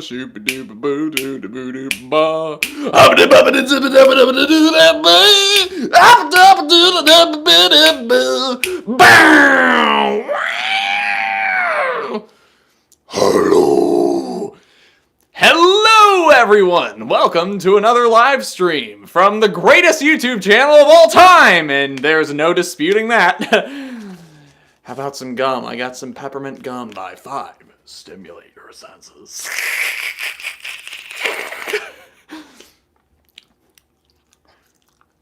shoop doop boo doo boo doo ba. Hello, everyone! Welcome to another live stream from the greatest YouTube channel of all time, and there's no disputing that. How about some gum? I got some peppermint gum by 5. Stimulate your senses.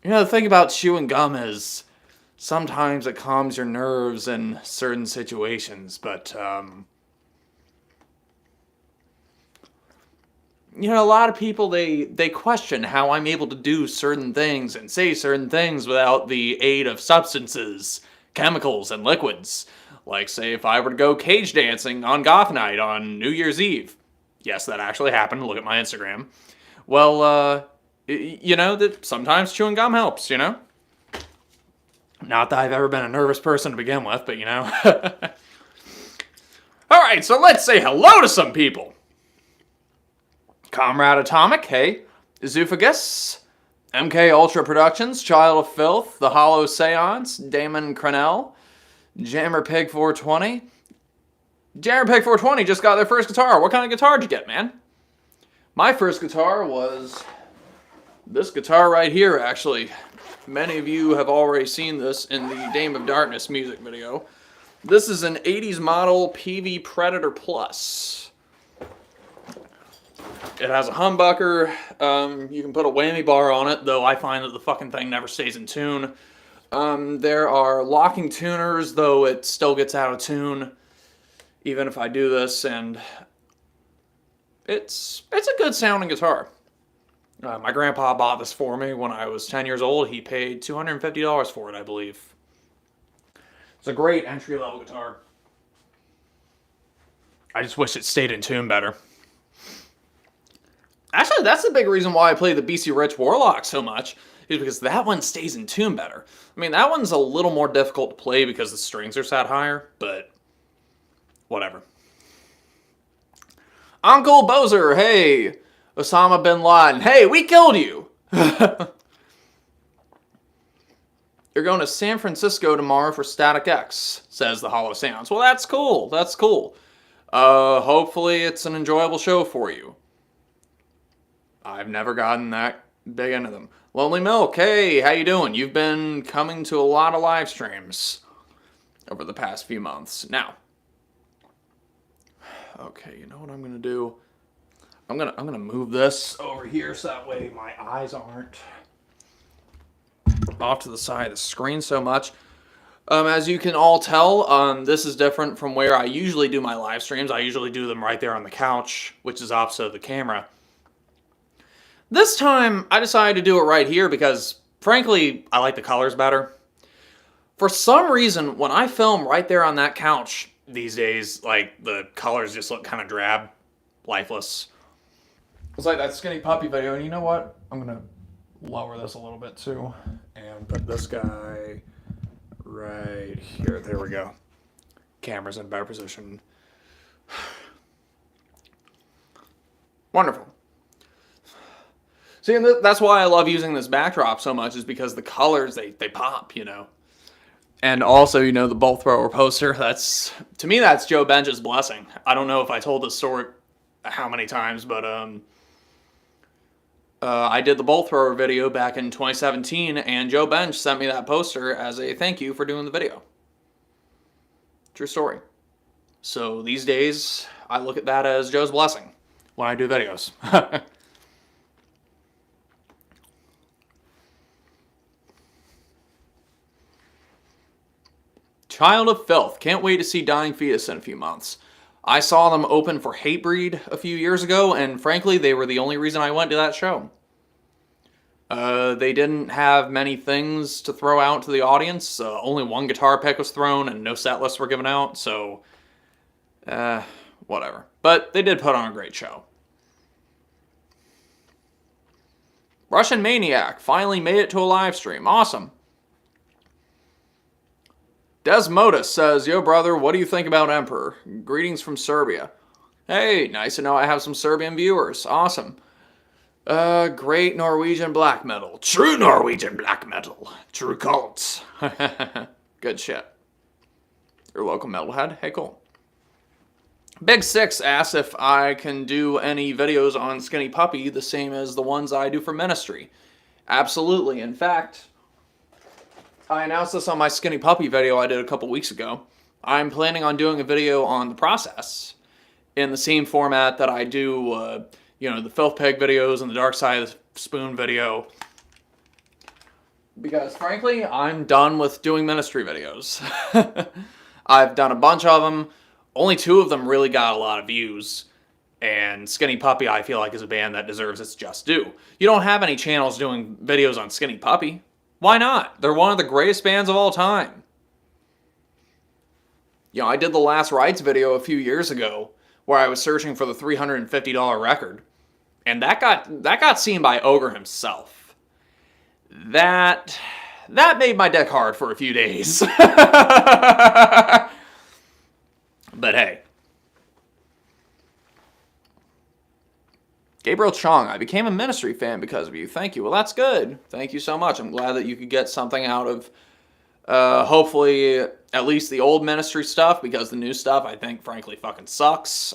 You know, the thing about chewing gum is sometimes it calms your nerves in certain situations, but, you know, a lot of people, they question how I'm able to do certain things and say certain things without the aid of substances, chemicals, and liquids. Like, say, if I were to go cage dancing on Goth Night on New Year's Eve. Yes, that actually happened. Look at my Instagram. Well, you know, that sometimes chewing gum helps, you know? Not that I've ever been a nervous person to begin with, but, you know. Alright, so let's say hello to some people. Comrade Atomic, hey. Zoofagus, MK Ultra Productions, Child of Filth, The Hollow Seance, Damon Crenell, Jammer Pig 420. Jammer Pig 420 just got their first guitar. What kind of guitar did you get, man? My first guitar was this guitar right here, actually. Many of you have already seen this in the Dame of Darkness music video. This is an 80s model PV Predator Plus. It has a humbucker. You can put a whammy bar on it, though I find that the fucking thing never stays in tune. There are locking tuners, though it still gets out of tune, even if I do this, and it's a good sounding guitar. My grandpa bought this for me when I was 10 years old. He paid $250 for it, I believe. It's a great entry-level guitar. I just wish it stayed in tune better. Actually, that's the big reason why I play the BC Rich Warlock so much, is because that one stays in tune better. I mean, that one's a little more difficult to play because the strings are set higher, but whatever. Uncle Bozer, hey. Osama Bin Laden, hey, we killed you. You're going to San Francisco tomorrow for Static X, says the Hollow Seance. Well, that's cool. That's cool. Hopefully it's an enjoyable show for you. I've never gotten that big into them. Lonely Milk, hey, how you doing? You've been coming to a lot of live streams over the past few months. Now, okay, you know what I'm gonna do? I'm gonna move this over here so that way my eyes aren't off to the side of the screen so much. As you can all tell, this is different from where I usually do my live streams. I usually do them right there on the couch, which is opposite of the camera. This time, I decided to do it right here because, frankly, I like the colors better. For some reason, when I film right there on that couch these days, like, the colors just look kind of drab, lifeless. It's like that Skinny Puppy video, and you know what? I'm going to lower this a little bit, too, and put this guy right here. There we go. Camera's in a better position. Wonderful. See, and that's why I love using this backdrop so much, is because the colors, they pop, you know. And also, you know, the bolt thrower poster, that's, to me, that's Joe Bench's blessing. I don't know if I told this story how many times, but I did the bolt thrower video back in 2017, and Joe Bench sent me that poster as a thank you for doing the video. True story. So these days, I look at that as Joe's blessing when I do videos. Child of Filth. Can't wait to see Dying Fetus in a few months. I saw them open for Hatebreed a few years ago, and frankly, they were the only reason I went to that show. They didn't have many things to throw out to the audience. Only one guitar pick was thrown, and no set lists were given out, so whatever. But they did put on a great show. Russian Maniac finally made it to a live stream. Awesome. Desmodus says, yo brother, what do you think about Emperor? Greetings from Serbia. Hey, nice to know I have some Serbian viewers. Awesome. Great Norwegian black metal. True Norwegian black metal. True cults. Good shit. Your local metalhead? Hey, cool. Big Six asks if I can do any videos on Skinny Puppy the same as the ones I do for Ministry. Absolutely. In fact, I announced this on my Skinny Puppy video I did a couple weeks ago. I'm planning on doing a video on the process in the same format that I do, the Filth Pig videos and the Dark Side of the Spoon video. Because, frankly, I'm done with doing Ministry videos. I've done a bunch of them. Only 2 of them really got a lot of views. And Skinny Puppy, I feel like, is a band that deserves its just due. You don't have any channels doing videos on Skinny Puppy. Why not? They're one of the greatest bands of all time. I did the Last Rites video a few years ago, where I was searching for the $350 record. And that got seen by Ogre himself. That made my dick hard for a few days. But hey. Gabriel Chong, I became a Ministry fan because of you. Thank you. Well, that's good. Thank you so much. I'm glad that you could get something out of, hopefully, at least the old Ministry stuff, because the new stuff, I think, frankly, fucking sucks.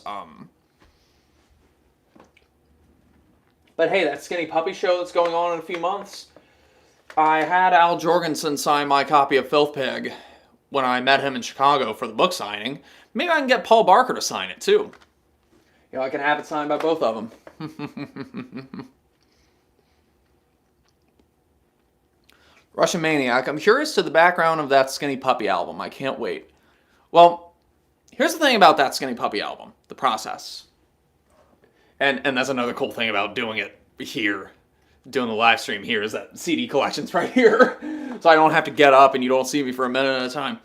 But hey, that Skinny Puppy show that's going on in a few months, I had Al Jorgensen sign my copy of Filth Pig when I met him in Chicago for the book signing. Maybe I can get Paul Barker to sign it, too. I can have it signed by both of them. Russian Maniac, I'm curious to the background of that Skinny Puppy album. I can't wait. Well, here's the thing about that Skinny Puppy album. The process. And that's another cool thing about doing it here. Doing the live stream here is that CD collection's right here. So I don't have to get up and you don't see me for a minute at a time.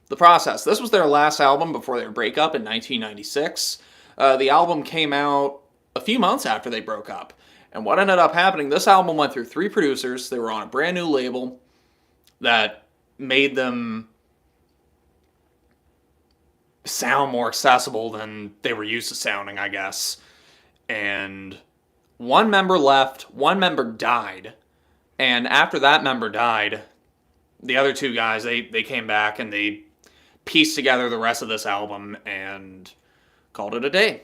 The process. This was their last album before their breakup in 1996. The album came out a few months after they broke up. And what ended up happening, this album went through 3 producers. They were on a brand new label that made them sound more accessible than they were used to sounding, I guess. And one member left, one member died. And after that member died, the other 2 guys, they came back and they pieced together the rest of this album and called it a day.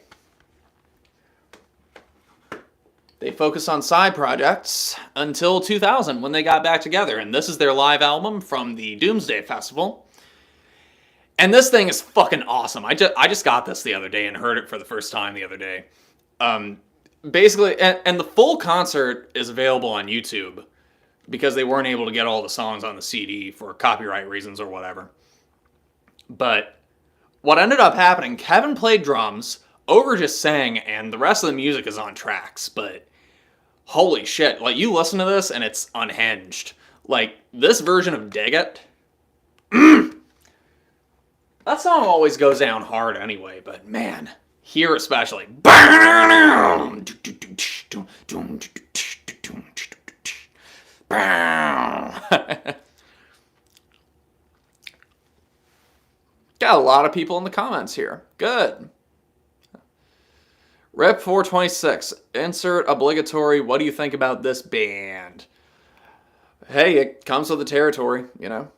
They focused on side projects until 2000 when they got back together. And this is their live album from the Doomsday Festival. And this thing is fucking awesome. I just got this the other day and heard it for the first time the other day. Basically, and the full concert is available on YouTube because they weren't able to get all the songs on the CD for copyright reasons or whatever. But what ended up happening, Kevin played drums, Ogre just sang, and the rest of the music is on tracks, but holy shit, like, you listen to this and it's unhinged. Like, this version of Dig It, that song always goes down hard anyway, but man, here especially. Got a lot of people in the comments here. Good. Rep 426. Insert obligatory. What do you think about this band? Hey, it comes with the territory, you know.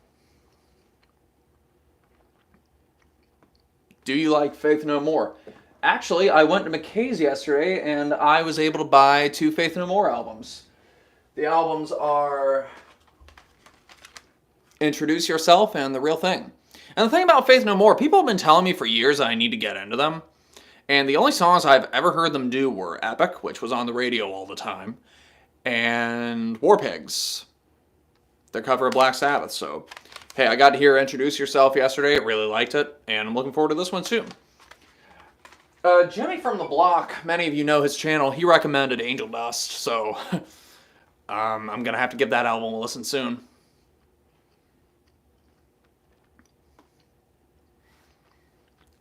Do you like Faith No More? Actually, I went to McKay's yesterday and I was able to buy 2 Faith No More albums. The albums are Introduce Yourself and The Real Thing. And the thing about Faith No More, people have been telling me for years that I need to get into them. And the only songs I've ever heard them do were Epic, which was on the radio all the time, and War Pigs, their cover of Black Sabbath. So, hey, I got to hear Introduce Yourself yesterday. I really liked it, and I'm looking forward to this one too. Jimmy from the Block, many of you know his channel. He recommended Angel Dust, so I'm going to have to give that album a listen soon.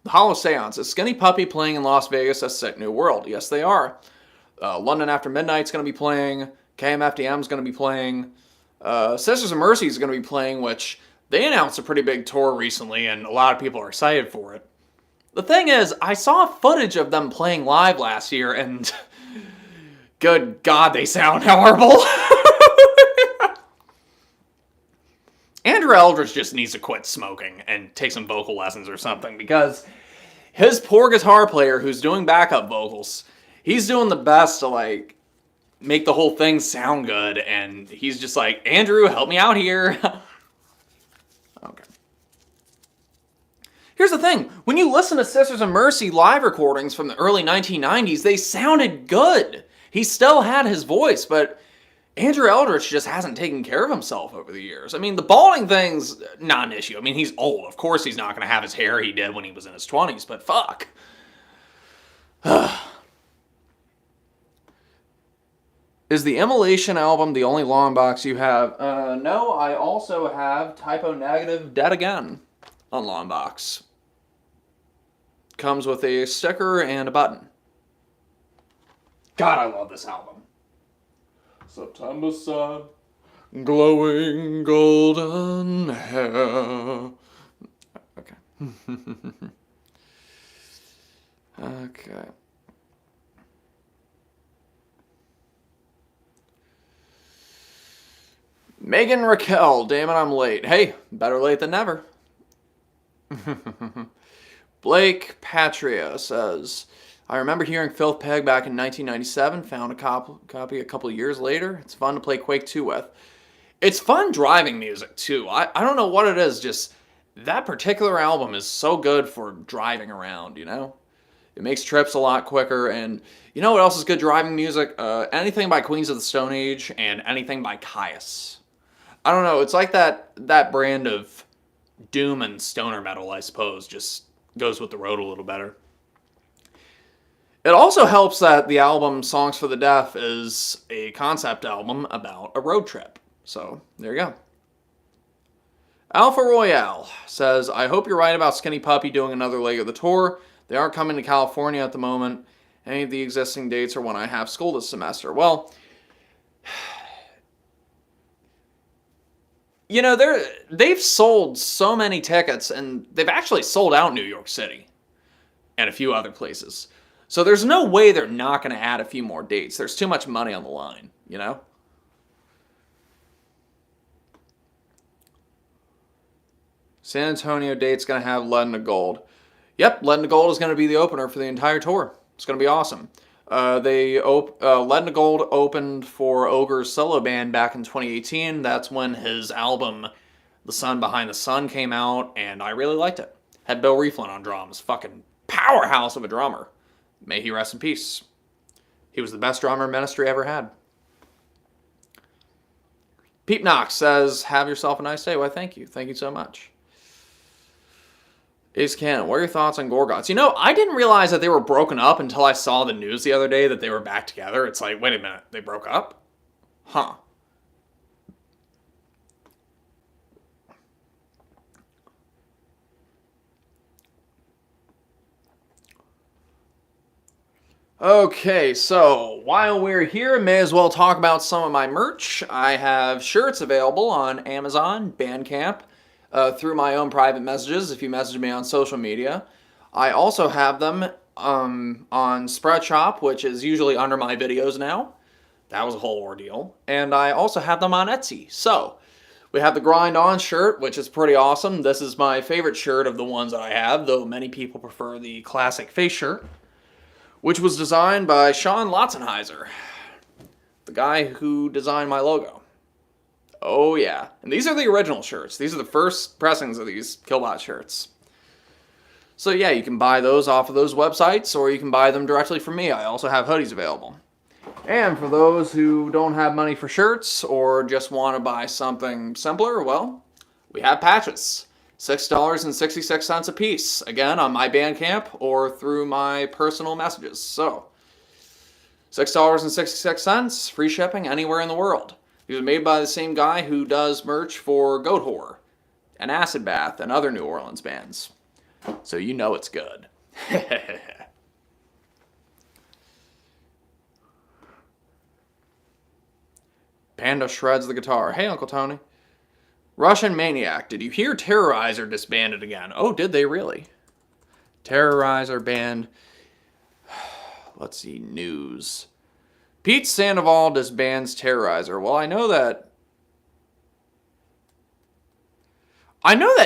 The Hollow Seance. Is Skinny Puppy playing in Las Vegas at Sick New World? Yes, they are. London After Midnight's going to be playing. KMFDM's going to be playing. Sisters of Mercy is going to be playing, which they announced a pretty big tour recently, and a lot of people are excited for it. The thing is, I saw footage of them playing live last year, and good God, they sound horrible. Andrew Eldridge just needs to quit smoking and take some vocal lessons or something, because his poor guitar player who's doing backup vocals, he's doing the best to, like, make the whole thing sound good, and he's just like, Andrew, help me out here. Okay. Here's the thing. When you listen to Sisters of Mercy live recordings from the early 1990s, they sounded good. He still had his voice, but Andrew Eldridge just hasn't taken care of himself over the years. I mean, the balding thing's not an issue. I mean, he's old. Of course he's not going to have his hair he did when he was in his 20s, but fuck. Is the Immolation album the only long box you have? No, I also have Typo Negative Dead Again on long box. Comes with a sticker and a button. God, I love this album. September sun, glowing golden hair. Okay. Okay. Megan Raquel, damn it, I'm late. Hey, better late than never. Blake Patria says, I remember hearing Filth Peg back in 1997, found a copy a couple of years later. It's fun to play Quake 2 with. It's fun driving music, too. I don't know what it is, just that particular album is so good for driving around, you know? It makes trips a lot quicker, and you know what else is good driving music? Anything by Queens of the Stone Age and anything by Caius. I don't know, it's like that brand of doom and stoner metal, I suppose, just goes with the road a little better. It also helps that the album Songs for the Deaf is a concept album about a road trip. So, there you go. Alpha Royale says, I hope you're right about Skinny Puppy doing another leg of the tour. They aren't coming to California at the moment. Any of the existing dates are when I have school this semester. Well, you know, they've sold so many tickets, and they've actually sold out New York City and a few other places. So there's no way they're not going to add a few more dates. There's too much money on the line, you know? San Antonio date's going to have Lead into Gold. Yep, Lead into Gold is going to be the opener for the entire tour. It's going to be awesome. Lead into Gold opened for Ogre's solo band back in 2018. That's when his album, The Sun Behind the Sun, came out, and I really liked it. Had Bill Rieflin on drums. Fucking powerhouse of a drummer. May he rest in peace. He was the best drummer Ministry ever had. Pete Knox says, have yourself a nice day. Why, thank you. Thank you so much. Ace Cannon, what are your thoughts on Gorgots? You know, I didn't realize that they were broken up until I saw the news the other day that they were back together. It's like, wait a minute, they broke up? Huh. Okay, so while we're here, may as well talk about some of my merch. I have shirts available on Amazon, Bandcamp, through my own private messages if you message me on social media. I also have them on Spreadshop, which is usually under my videos now. That was a whole ordeal. And I also have them on Etsy. So, we have the Grind On shirt, which is pretty awesome. This is my favorite shirt of the ones that I have, though many people prefer the classic face shirt, which was designed by Sean Lotzenheiser, the guy who designed my logo. Oh yeah. And these are the original shirts. These are the first pressings of these Killbot shirts. So yeah, you can buy those off of those websites, or you can buy them directly from me. I also have hoodies available. And for those who don't have money for shirts, or just want to buy something simpler, well, we have patches. $6.66 a piece. Again, on my Bandcamp or through my personal messages. So, $6.66, free shipping anywhere in the world. These are made by the same guy who does merch for Goat Whore and Acid Bath and other New Orleans bands. So you know it's good. Panda shreds the guitar. Hey, Uncle Tony. Russian Maniac. Did you hear Terrorizer disbanded again? Oh, did they really? Terrorizer banned. Let's see, news. Pete Sandoval disbands Terrorizer. Well, I know that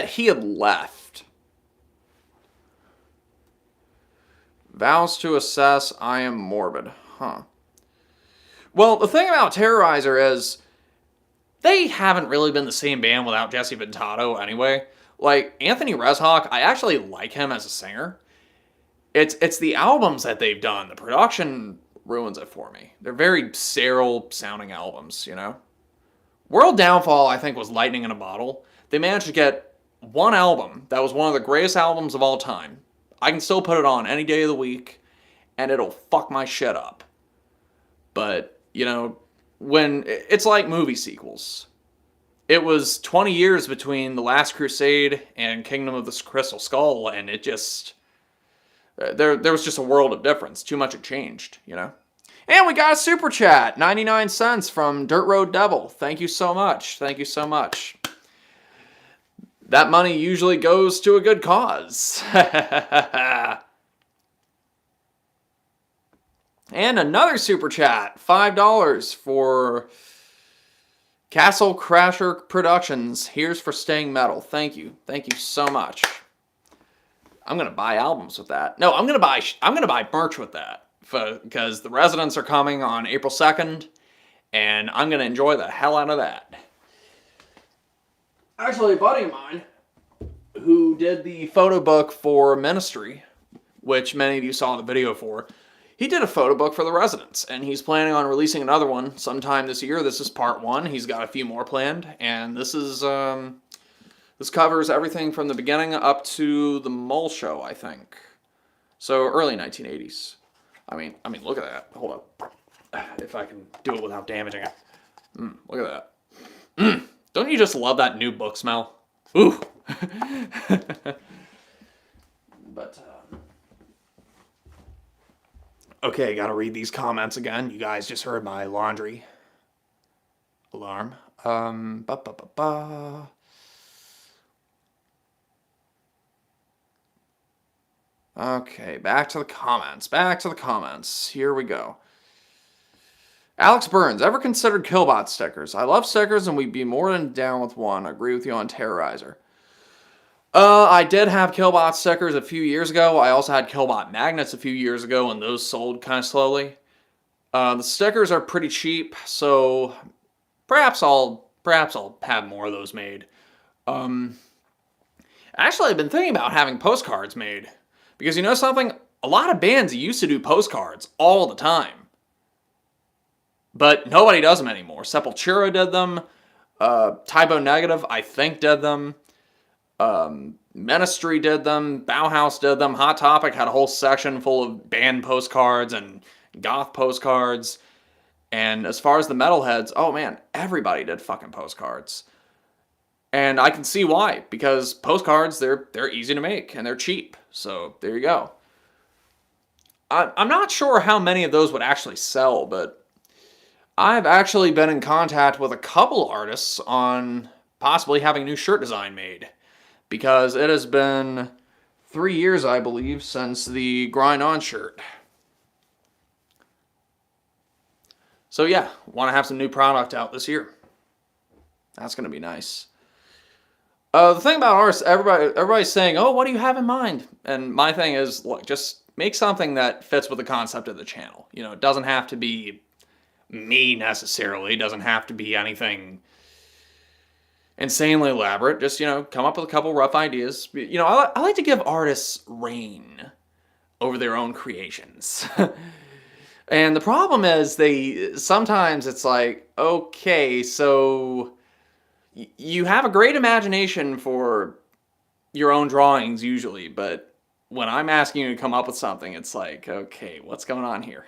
he had left. Vows to assess I Am Morbid. Huh. Well, the thing about Terrorizer is they haven't really been the same band without Jesse Ventato anyway. Like, Anthony Reshawk, I actually like him as a singer. It's the albums that they've done. The production ruins it for me. They're very sterile sounding albums, you know? World Downfall, I think, was lightning in a bottle. They managed to get one album that was one of the greatest albums of all time. I can still put it on any day of the week, and it'll fuck my shit up. But, you know, when it's like movie sequels. It was 20 years between The Last Crusade and Kingdom of the Crystal Skull, and it just... There was just a world of difference. Too much had changed, you know? And we got a super chat, 99 cents from Dirt Road Devil. Thank you so much. Thank you so much. That money usually goes to a good cause. And another super chat, $5 for Castle Crasher Productions. Here's for staying metal. Thank you. Thank you so much. I'm gonna buy albums with that. No, I'm gonna buy merch with that because the Residents are coming on April 2nd, and I'm gonna enjoy the hell out of that. Actually, a buddy of mine who did the photo book for Ministry, which many of you saw the video for, he did a photo book for the Residents, and he's planning on releasing another one sometime this year. This is part 1. He's got a few more planned, and this is this covers everything from the beginning up to the Mole Show, I think. So early 1980s. I mean, look at that. Hold up. If I can do it without damaging it. Look at that. Don't you just love that new book smell? Ooh. But, okay, gotta read these comments again. You guys just heard my laundry alarm. Okay, back to the comments. Here we go. Alex Burns, ever considered Killbot stickers? I love stickers and we'd be more than down with one. Agree with you on Terrorizer. I did have Killbot stickers a few years ago. I also had Killbot magnets a few years ago, and those sold kind of slowly. The stickers are pretty cheap, so perhaps I'll have more of those made. Actually, I've been thinking about having postcards made. Because you know something? A lot of bands used to do postcards all the time. But nobody does them anymore. Sepultura did them. Typo Negative, I think, did them. Ministry did them. Bauhaus did them. Hot Topic had a whole section full of band postcards and goth postcards. And as far as the metalheads, oh man, everybody did fucking postcards. And I can see why, because postcards, they're easy to make, and they're cheap. So, there you go. I'm not sure how many of those would actually sell, but I've actually been in contact with a couple artists on possibly having a new shirt design made. Because it has been 3 years, I believe, since the Grind On shirt. So yeah, want to have some new product out this year. That's going to be nice. The thing about artists, everybody's saying, oh, what do you have in mind? And my thing is, look, just make something that fits with the concept of the channel. You know, it doesn't have to be me necessarily. It doesn't have to be anything insanely elaborate. Just, you know, come up with a couple rough ideas. You know, I like to give artists reign over their own creations. And the problem is sometimes it's like, okay, so you have a great imagination for your own drawings usually, but when I'm asking you to come up with something, it's like, okay, what's going on here?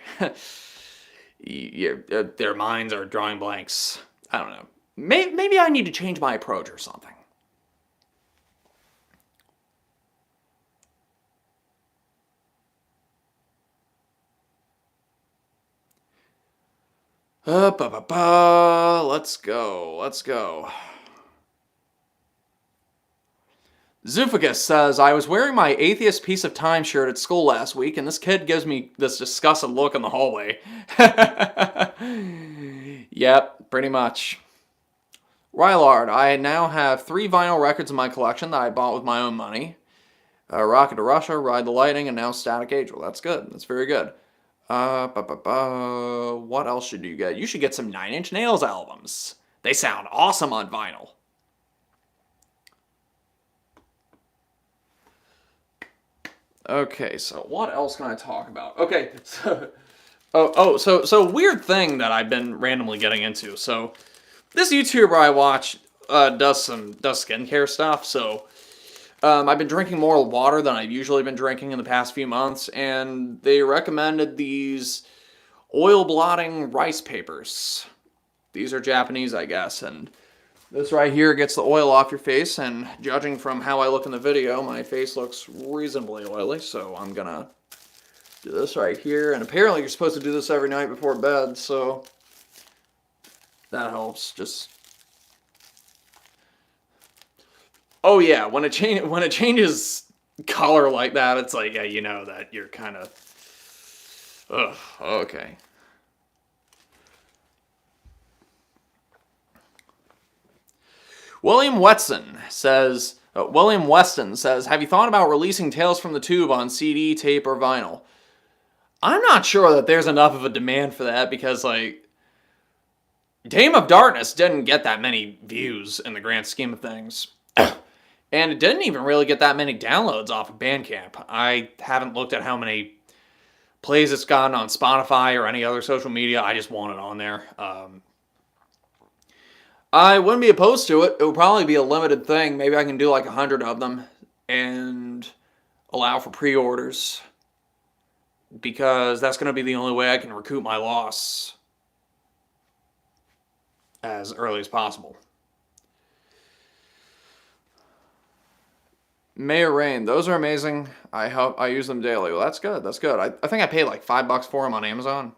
Their minds are drawing blanks. I don't know. Maybe I need to change my approach or something. Let's go. Zoophagus says, I was wearing my atheist piece of time shirt at school last week, and this kid gives me this disgusted look in the hallway. Yep, pretty much. Rylard, I now have 3 vinyl records in my collection that I bought with my own money. Rocket to Russia, Ride the Lightning, and now Static Age. Well, that's good. That's very good. What else should you get? You should get some 9 Inch Nails albums. They sound awesome on vinyl. Okay, so what else can I talk about? Okay, so so weird thing that I've been randomly getting into. So this YouTuber I watch does skincare stuff. So I've been drinking more water than I've usually been drinking in the past few months, and they recommended these oil blotting rice papers. These are Japanese, I guess, and this right here gets the oil off your face, and judging from how I look in the video, my face looks reasonably oily, so I'm gonna do this right here. And apparently you're supposed to do this every night before bed, so that helps. Just... Oh yeah, when it changes color like that, it's like, yeah, you know that you're kind of... Ugh, okay. William Weston says, have you thought about releasing Tales from the Tube on CD, tape, or vinyl? I'm not sure that there's enough of a demand for that because, like, Dame of Darkness didn't get that many views in the grand scheme of things. And it didn't even really get that many downloads off of Bandcamp. I haven't looked at how many plays it's gotten on Spotify or any other social media. I just want it on there. I wouldn't be opposed to it. It would probably be a limited thing. Maybe I can do like 100 of them and allow for pre-orders, because that's going to be the only way I can recoup my loss as early as possible. Mayor Rain, those are amazing. I use them daily. Well, that's good. That's good. I think I paid like $5 for them on Amazon.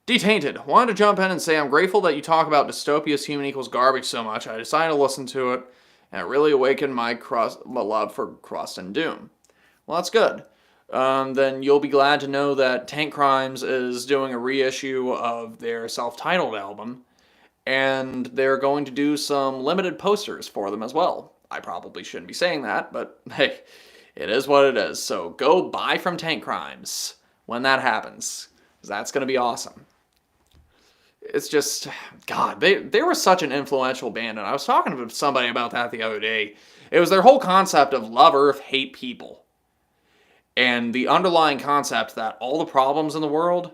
Detainted. Wanted to jump in and say I'm grateful that you talk about Dystopia's Human Equals Garbage so much. I decided to listen to it, and it really awakened my love for Crust and Doom. Well, that's good. Then you'll be glad to know that Tank Crimes is doing a reissue of their self-titled album, and they're going to do some limited posters for them as well. I probably shouldn't be saying that, but hey, it is what it is. So go buy from Tank Crimes when that happens, because that's going to be awesome. It's just, God, they were such an influential band, and I was talking to somebody about that the other day. It was their whole concept of love Earth, hate people. And the underlying concept that all the problems in the world,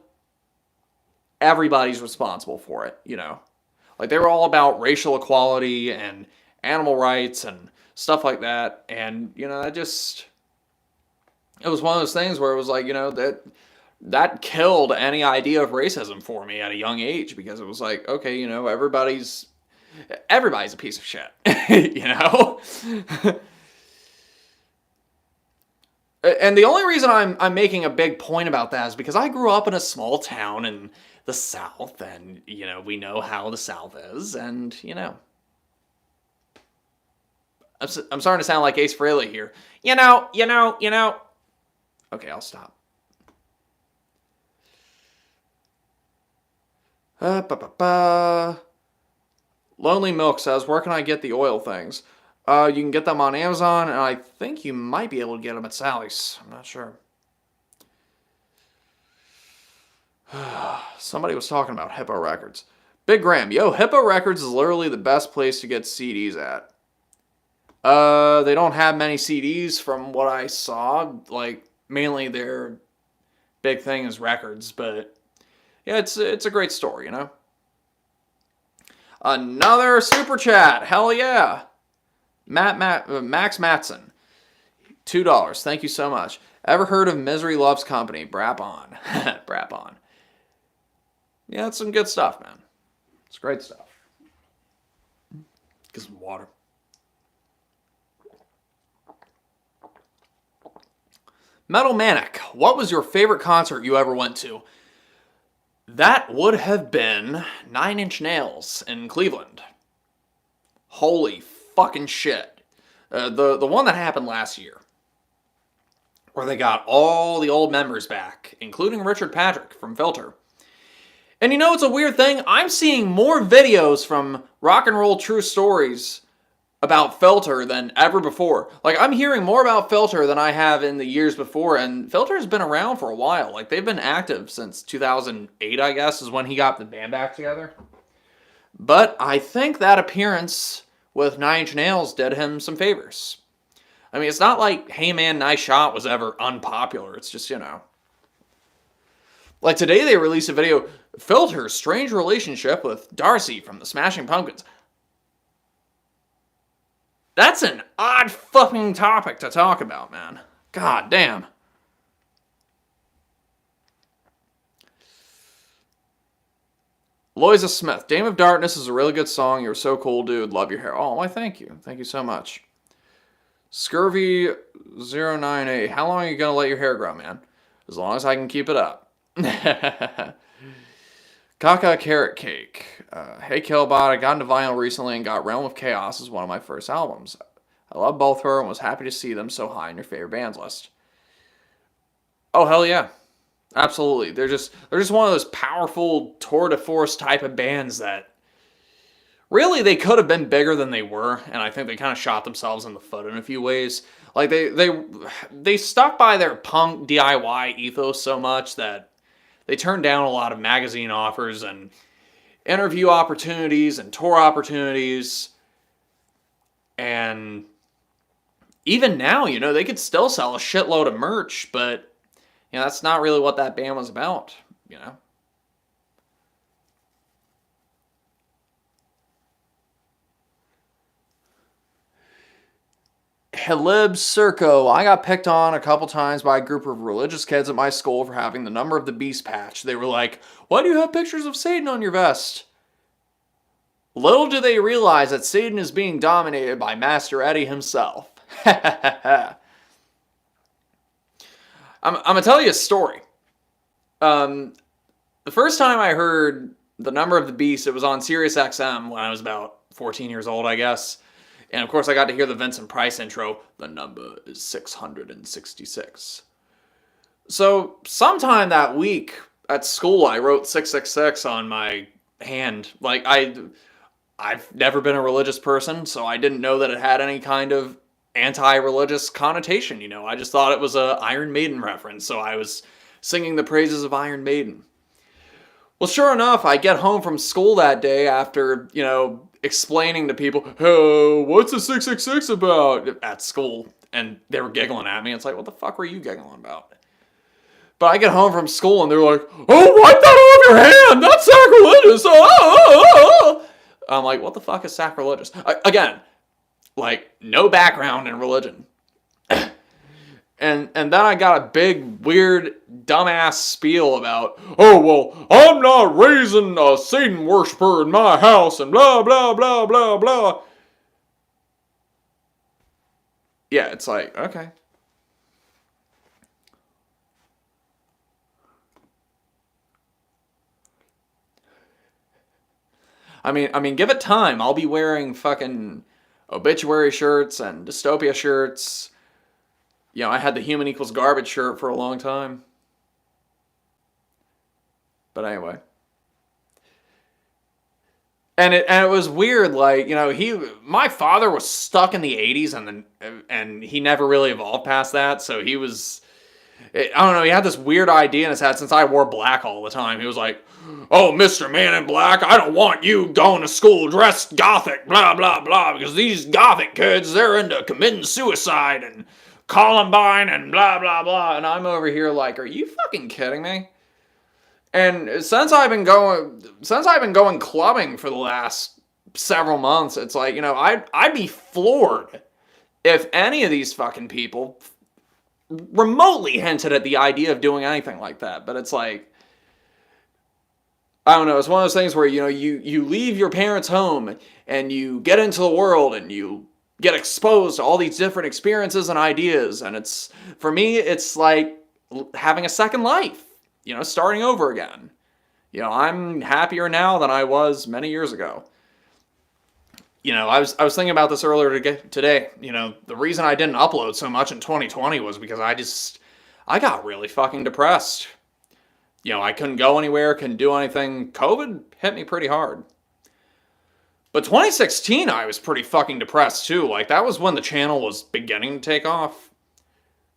everybody's responsible for it, you know. Like, they were all about racial equality and animal rights and stuff like that. And, you know, it was one of those things where it was like, you know, that killed any idea of racism for me at a young age, because it was like, okay, you know, everybody's a piece of shit, you know? And the only reason I'm making a big point about that is because I grew up in a small town in the South, and, you know, we know how the South is, and, you know. I'm starting to sound like Ace Frehley here. You know. Okay, I'll stop. Lonely Milk says, where can I get the oil things? You can get them on Amazon, and I think you might be able to get them at Sally's. I'm not sure. Somebody was talking about Hippo Records. Big Graham, yo, Hippo Records is literally the best place to get CDs at. They don't have many CDs from what I saw. Like, mainly their big thing is records, but yeah, it's a great store, you know? Another super chat. Hell yeah. Max Matson. $2. Thank you so much. Ever heard of Misery Loves Company? Brap on. Brap on. Yeah, it's some good stuff, man. It's great stuff. Get some water. Metal Manic. What was your favorite concert you ever went to? That would have been 9 Inch Nails in Cleveland. Holy fucking shit. The one that happened last year, where they got all the old members back, including Richard Patrick from Filter. And you know, it's a weird thing. I'm seeing more videos from Rock and Roll True Stories about Filter than ever before. Like, I'm hearing more about Filter than I have in the years before, and Filter's been around for a while. Like, they've been active since 2008, I guess, is when he got the band back together. But I think that appearance with Nine Inch Nails did him some favors. I mean, it's not like Hey Man, Nice Shot was ever unpopular. It's just, you know. Like, today they released a video, Filter's strange relationship with Darcy from the Smashing Pumpkins. That's an odd fucking topic to talk about, man. God damn. Loisa Smith, Dame of Darkness is a really good song. You're so cool, dude. Love your hair. Oh, why, thank you. Thank you so much. Scurvy098, how long are you going to let your hair grow, man? As long as I can keep it up. Kaka Carrot Cake. Hey Killbot, I got into vinyl recently and got Realm of Chaos as one of my first albums. I love both of her and was happy to see them so high in your favorite bands list. Oh, hell yeah. Absolutely. They're just one of those powerful tour de force type of bands that really they could have been bigger than they were, and I think they kind of shot themselves in the foot in a few ways. Like they stuck by their punk DIY ethos so much that they turned down a lot of magazine offers and interview opportunities and tour opportunities. And even now, you know, they could still sell a shitload of merch, but, you know, that's not really what that band was about, you know. Halib Circo. I got picked on a couple times by a group of religious kids at my school for having the Number of the Beast patch. They were like, why do you have pictures of Satan on your vest? Little do they realize that Satan is being dominated by Master Eddie himself. I'm going to tell you a story. The first time I heard the Number of the Beast, it was on Sirius XM when I was about 14 years old, I guess. And of course, I got to hear the Vincent Price intro. The number is 666. So sometime that week at school, I wrote 666 on my hand. Like, I've never been a religious person, so I didn't know that it had any kind of anti-religious connotation, you know. I just thought it was a Iron Maiden reference, so I was singing the praises of Iron Maiden. Well, sure enough, I get home from school that day after, you know, explaining to people, oh, what's the 666 about at school? And they were giggling at me. It's like, what the fuck were you giggling about? But I get home from school and they're like, oh, wipe that off your hand! That's sacrilegious! Oh! I'm like, what the fuck is sacrilegious? Again, like, no background in religion. And then I got a big, weird, dumbass spiel about, oh, well, I'm not raising a Satan worshiper in my house, and blah, blah, blah, blah, blah. Yeah, it's like, okay. I mean, give it time. I'll be wearing fucking obituary shirts and dystopia shirts. You know, I had the Human Equals Garbage shirt for a long time. But anyway. And it was weird, like, you know, my father was stuck in the 80s and he never really evolved past that, so he was, I don't know, he had this weird idea in his head since I wore black all the time. He was like, oh, Mr. Man in Black, I don't want you going to school dressed gothic, blah, blah, blah, because these gothic kids, they're into committing suicide and Columbine and blah, blah, blah. And I'm over here like, are you fucking kidding me? And since I've been going clubbing for the last several months, it's like, you know, I'd be floored if any of these fucking people remotely hinted at the idea of doing anything like that. But it's like, I don't know, it's one of those things where, you know, you leave your parents' home and you get into the world and you get exposed to all these different experiences and ideas. And it's, for me, it's like having a second life, you know, starting over again. You know, I'm happier now than I was many years ago. You know, I was thinking about this earlier today. You know, the reason I didn't upload so much in 2020 was because I got really fucking depressed. You know, I couldn't go anywhere, couldn't do anything. COVID hit me pretty hard. But 2016, I was pretty fucking depressed too. Like, that was when the channel was beginning to take off.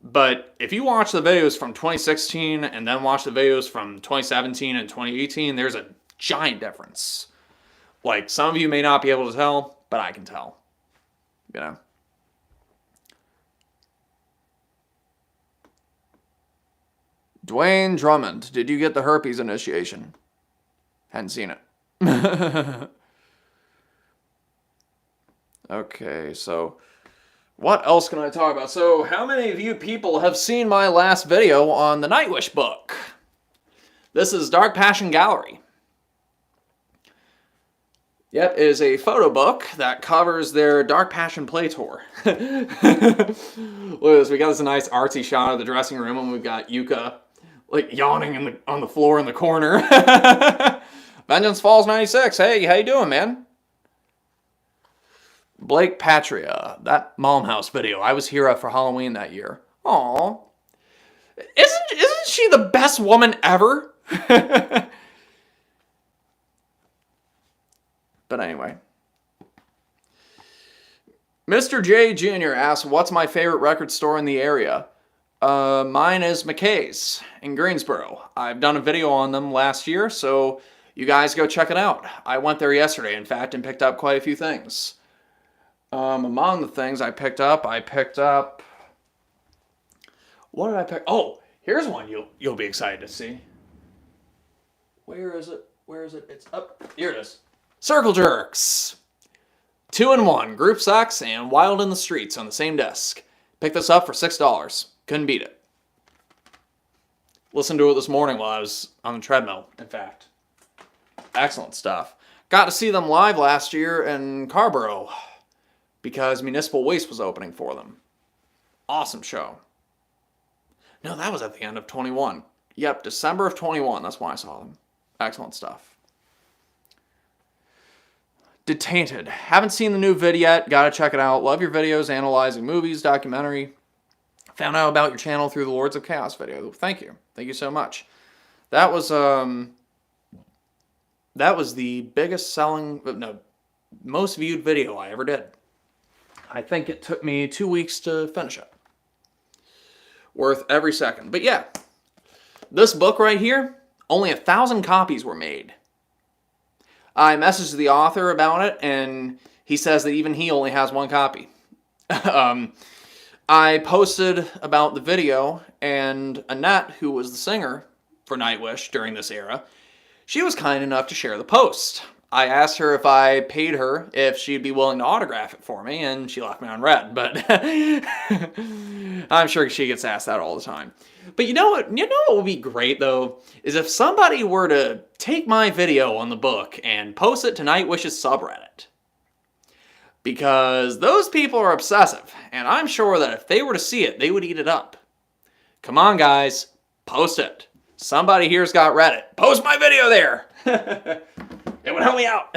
But if you watch the videos from 2016 and then watch the videos from 2017 and 2018, there's a giant difference. Like, some of you may not be able to tell, but I can tell. You know? Dwayne Drummond, did you get the herpes initiation? Hadn't seen it. Okay, so what else can I talk about? So, how many of you people have seen my last video on the Nightwish book? This is Dark Passion Gallery. Yep, it is a photo book that covers their Dark Passion play tour. Look at this, we got this nice artsy shot of the dressing room, and we've got Yuka, like, yawning on the floor in the corner. Vengeance Falls 96, hey, how you doing, man? Blake Patria, that Mom House video. I was here for Halloween that year. Aww. Isn't she the best woman ever? But anyway. Mr. J Jr. asks, what's my favorite record store in the area? Mine is McKay's in Greensboro. I've done a video on them last year, so you guys go check it out. I went there yesterday, in fact, and picked up quite a few things. Among the things I picked up, what did I pick? Oh, here's one you'll be excited to see. Where is it? It's up. Here it is. Circle Jerks. 2-in-1, Group Sex and Wild in the Streets on the same disc. Picked this up for $6. Couldn't beat it. Listened to it this morning while I was on the treadmill, in fact. Excellent stuff. Got to see them live last year in Carborough, because Municipal Waste was opening for them. Awesome show. No, that was at the end of 21. Yep, December of 21, that's when I saw them. Excellent stuff. Detainted. Haven't seen the new vid yet, gotta check it out. Love your videos, analyzing movies, documentary. Found out about your channel through the Lords of Chaos video. Thank you. Thank you so much. That was the biggest selling, no, most viewed video I ever did. I think it took me 2 weeks to finish it. Worth every second. But yeah, this book right here, only 1,000 copies were made. I messaged the author about it, and he says that even he only has 1 copy. I posted about the video, and Annette, who was the singer for Nightwish during this era, she was kind enough to share the post. I asked her if I paid her if she'd be willing to autograph it for me, and she left me on red, but I'm sure she gets asked that all the time. But you know what would be great, though, is if somebody were to take my video on the book and post it to Nightwish's subreddit. Because those people are obsessive, and I'm sure that if they were to see it, they would eat it up. Come on, guys, post it. Somebody here's got Reddit. Post my video there! It would help me out.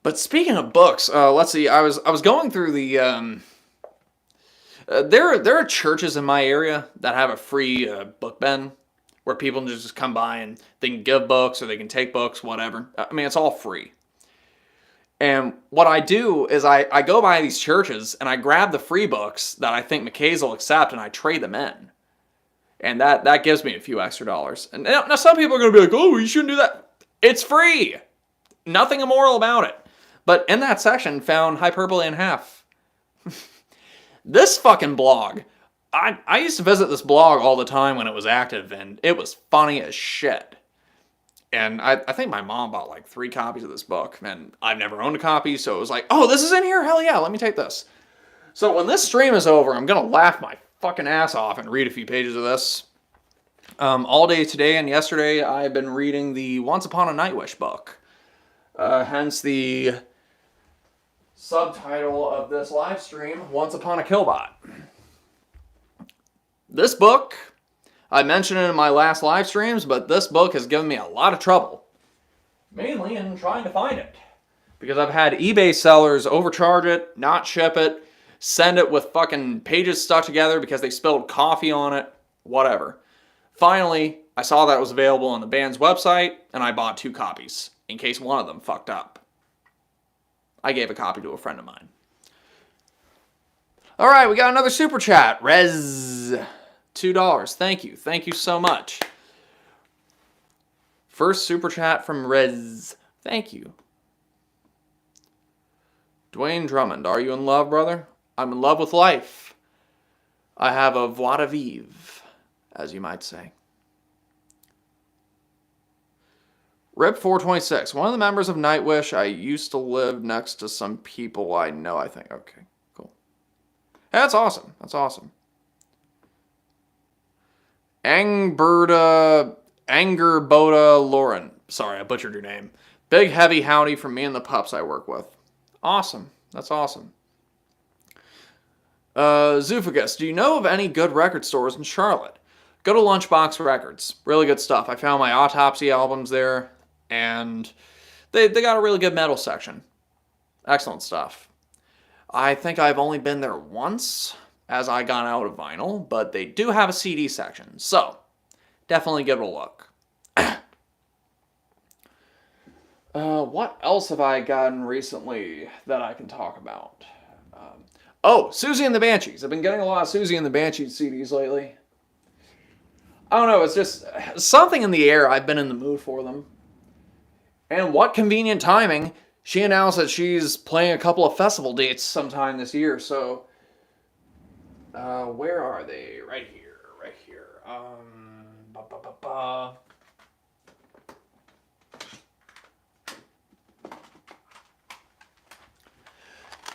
But speaking of books, let's see. I was going through the. There are churches in my area that have a free book bin where people can just come by and they can give books or they can take books, whatever. I mean, it's all free. And what I do is I go by these churches and I grab the free books that I think McKay's will accept and I trade them in. And that gives me a few extra dollars. And now some people are going to be like, oh, you shouldn't do that. It's free. Nothing immoral about it. But in that section, found Hyperbole in Half. This fucking blog. I used to visit this blog all the time when it was active, and it was funny as shit. And I think my mom bought like 3 copies of this book, and I've never owned a copy, so it was like, oh, this is in here? Hell yeah, let me take this. So when this stream is over, I'm going to laugh my fucking ass off and read a few pages of this. All day today and yesterday, I've been reading the Once Upon a Nightwish book. Hence the subtitle of this live stream, Once Upon a Killbot. This book, I mentioned it in my last live streams, but this book has given me a lot of trouble. Mainly in trying to find it. Because I've had eBay sellers overcharge it, not ship it, send it with fucking pages stuck together because they spilled coffee on it, whatever. Finally, I saw that it was available on the band's website, and I bought 2 copies, in case one of them fucked up. I gave a copy to a friend of mine. Alright, we got another super chat. Rez. $2. Thank you. Thank you so much. First super chat from Rez. Thank you. Dwayne Drummond. Are you in love, brother? I'm in love with life. I have a voix de vivre, as you might say. Rip 426. One of the members of Nightwish. I used to live next to some people I know, I think. Okay, cool. Hey, that's awesome. That's awesome. Angerboda Lauren. Sorry, I butchered your name. Big heavy howdy from me and the pups I work with. Awesome. That's awesome. Zoofagus. Do you know of any good record stores in Charlotte? Go to Lunchbox Records. Really good stuff. I found my Autopsy albums there, and they got a really good metal section. Excellent stuff. I think I've only been there once, as I got out of vinyl, but they do have a CD section, so definitely give it a look. What else have I gotten recently that I can talk about? Susie and the Banshees. I've been getting a lot of Susie and the Banshees CDs lately. I don't know, it's just something in the air. I've been in the mood for them. And what convenient timing. She announced that she's playing a couple of festival dates sometime this year, so... where are they? Right here.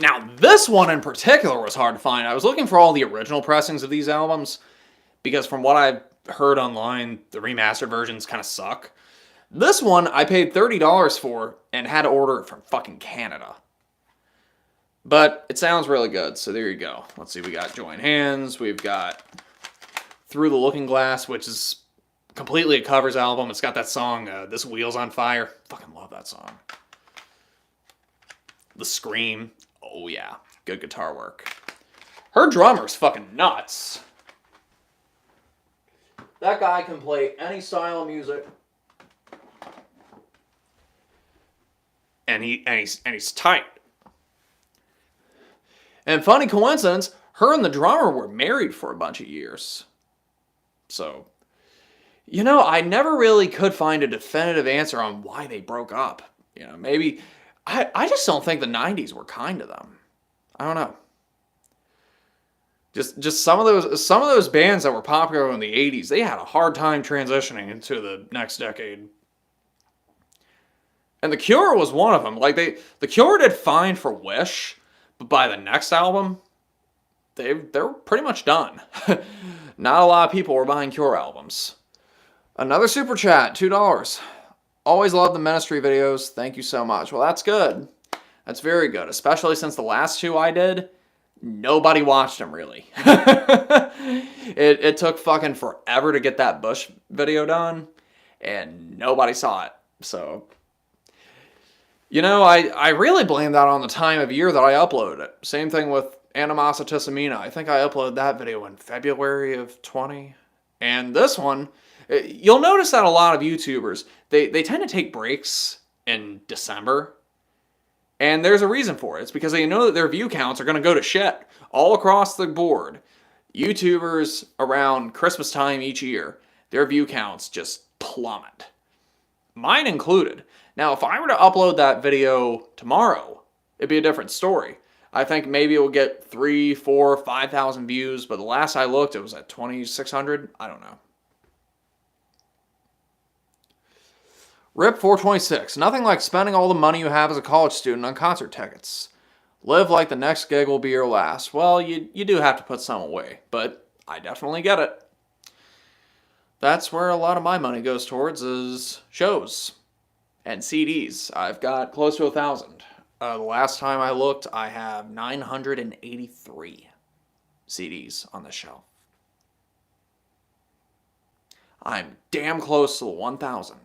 Now, this one in particular was hard to find. I was looking for all the original pressings of these albums, because from what I've heard online, the remastered versions kind of suck. This one, I paid $30 for, and had to order it from fucking Canada. But it sounds really good, so there you go. Let's see, we got Join Hands, we've got Through the Looking Glass, which is completely a covers album. It's got that song, This Wheel's on Fire. Fucking love that song. The Scream. Oh yeah, good guitar work. Her drummer's fucking nuts. That guy can play any style of music. And he's tight. And funny coincidence, her and the drummer were married for a bunch of years. So, you know, I never really could find a definitive answer on why they broke up. You know, maybe... I just don't think the 90s were kind to them. I don't know. Just some of those bands that were popular in the 80s, they had a hard time transitioning into the next decade. And The Cure was one of them. Like The Cure did fine for Wish, but by the next album, they were pretty much done. Not a lot of people were buying Cure albums. Another super chat, $2. Always love the Ministry videos. Thank you so much. Well, that's good. That's very good. Especially since the last 2 I did, nobody watched them, really. It took fucking forever to get that Bush video done, and nobody saw it. So, you know, I really blame that on the time of year that I uploaded it. Same thing with Animositatis Amina. I think I uploaded that video in February of 20. And this one... You'll notice that a lot of YouTubers, they tend to take breaks in December. And there's a reason for it. It's because they know that their view counts are going to go to shit all across the board. YouTubers around Christmas time each year, their view counts just plummet. Mine included. Now, if I were to upload that video tomorrow, it'd be a different story. I think maybe it will get 3, 4, 5,000 views, but the last I looked, it was at 2,600. I don't know. Rip 426. Nothing like spending all the money you have as a college student on concert tickets. Live like the next gig will be your last. Well, you do have to put some away, but I definitely get it. That's where a lot of my money goes towards, is shows and CDs. I've got close to 1,000. The last time I looked, I have 983 CDs on the shelf. I'm damn close to the 1,000.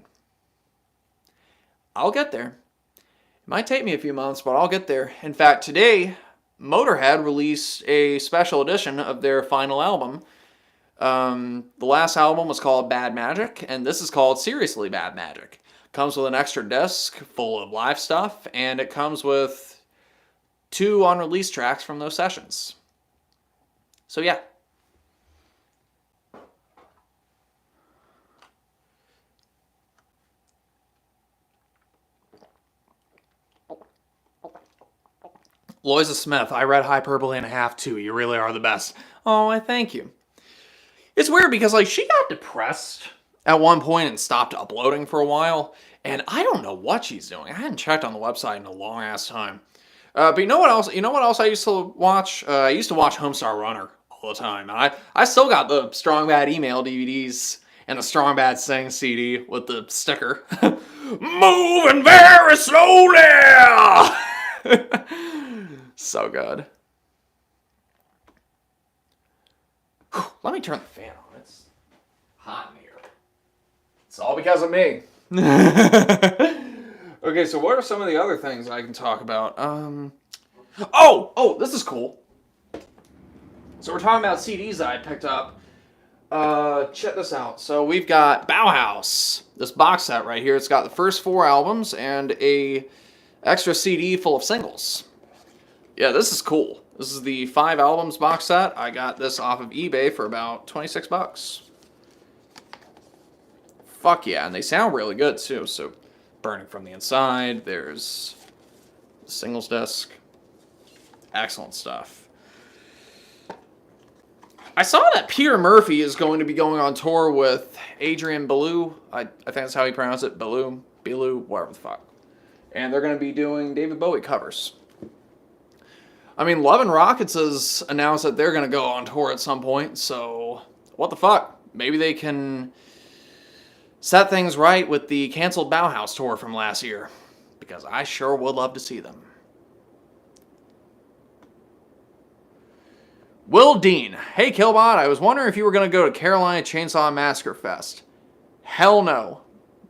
I'll get there. It might take me a few months, but I'll get there. In fact, today, Motorhead released a special edition of their final album. The last album was called Bad Magic, and this is called Seriously Bad Magic. Comes with an extra disc full of live stuff, and it comes with 2 unreleased tracks from those sessions. So yeah. Loisa Smith, I read Hyperbole and a Half too. You really are the best. Oh, I thank you. It's weird because, like, she got depressed at one point and stopped uploading for a while, and I don't know what she's doing. I hadn't checked on the website in a long ass time. But you know what else? You know what else I used to watch? I used to watch Homestar Runner all the time. And I still got the Strong Bad email DVDs and the Strong Bad Sing CD with the sticker. Moving very slowly! So good. Whew, let me turn the fan on. It's hot in here. It's all because of me. Okay, so what are some of the other things I can talk about? Oh, this is cool. So we're talking about CDs that I picked up. Check this out. So we've got Bauhaus, this box set right here. It's got the first 4 albums and a extra CD full of singles. Yeah, this is cool. This is the 5 albums box set. I got this off of eBay for about 26 bucks. Fuck yeah, and they sound really good too. So Burning from the Inside, there's the singles disc. Excellent stuff. I saw that Peter Murphy is going to be going on tour with Adrian Belew. I think that's how you pronounce it. Belew, whatever the fuck. And they're going to be doing David Bowie covers. I mean, Love and Rockets has announced that they're going to go on tour at some point, so what the fuck? Maybe they can set things right with the canceled Bauhaus tour from last year, because I sure would love to see them. Will Dean. Hey, Killbot, I was wondering if you were going to go to Carolina Chainsaw Massacre Fest. Hell no,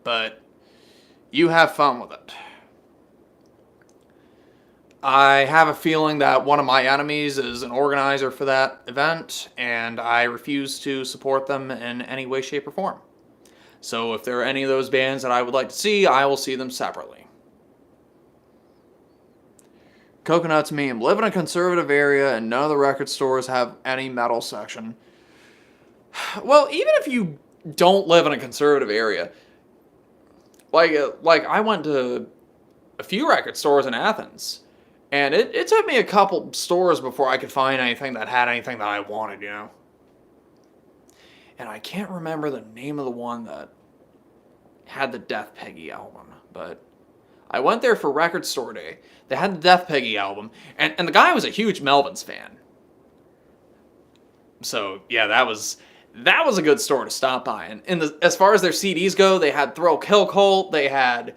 but you have fun with it. I have a feeling that one of my enemies is an organizer for that event, and I refuse to support them in any way, shape, or form. So if there are any of those bands that I would like to see, I will see them separately. Coconuts meme. Live in a conservative area and none of the record stores have any metal section. Well, even if you don't live in a conservative area, like I went to a few record stores in Athens, and it took me a couple stores before I could find anything that had anything that I wanted, you know? And I can't remember the name of the one that had the Death Peggy album, but I went there for Record Store Day. They had the Death Peggy album, and the guy was a huge Melvins fan. So, yeah, that was a good store to stop by. And as far as their CDs go, they had Thrill Kill Cult, they had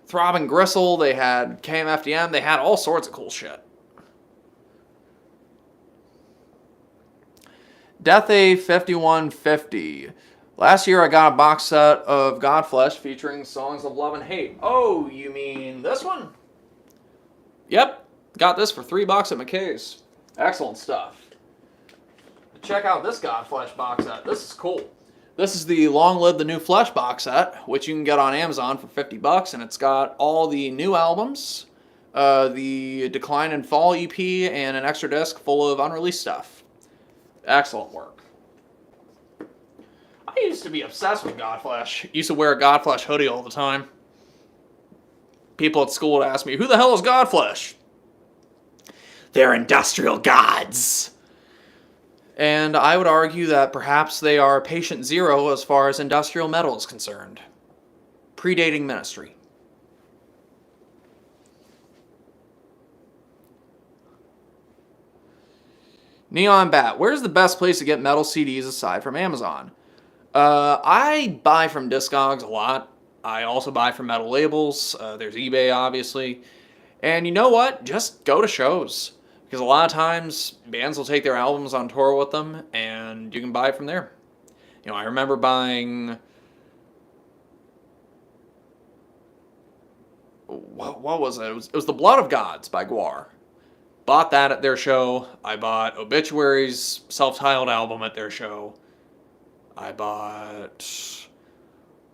Throbbing Gristle, they had KMFDM, they had all sorts of cool shit. Death A 5150. Last year I got a box set of Godflesh featuring songs of love and hate. Oh, you mean this one? Yep, got this for $3 at McKay's. Excellent stuff. Check out this Godflesh box set. This is cool. This is the Long Live the New Flesh box set, which you can get on Amazon for $50, and it's got all the new albums, the Decline and Fall EP, and an extra disc full of unreleased stuff. Excellent work. I used to be obsessed with Godflesh. Used to wear a Godflesh hoodie all the time. People at school would ask me, who the hell is Godflesh? They're industrial gods. And I would argue that perhaps they are patient zero as far as industrial metal is concerned. Predating Ministry. Neon Bat, where's the best place to get metal CDs aside from Amazon? I buy from Discogs a lot. I also buy from metal labels. There's eBay, obviously. And you know what? Just go to shows. Because a lot of times, bands will take their albums on tour with them, and you can buy it from there. You know, I remember buying what was it? It was The Blood of Gods by Guar. Bought that at their show. I bought Obituary's self-titled album at their show. I bought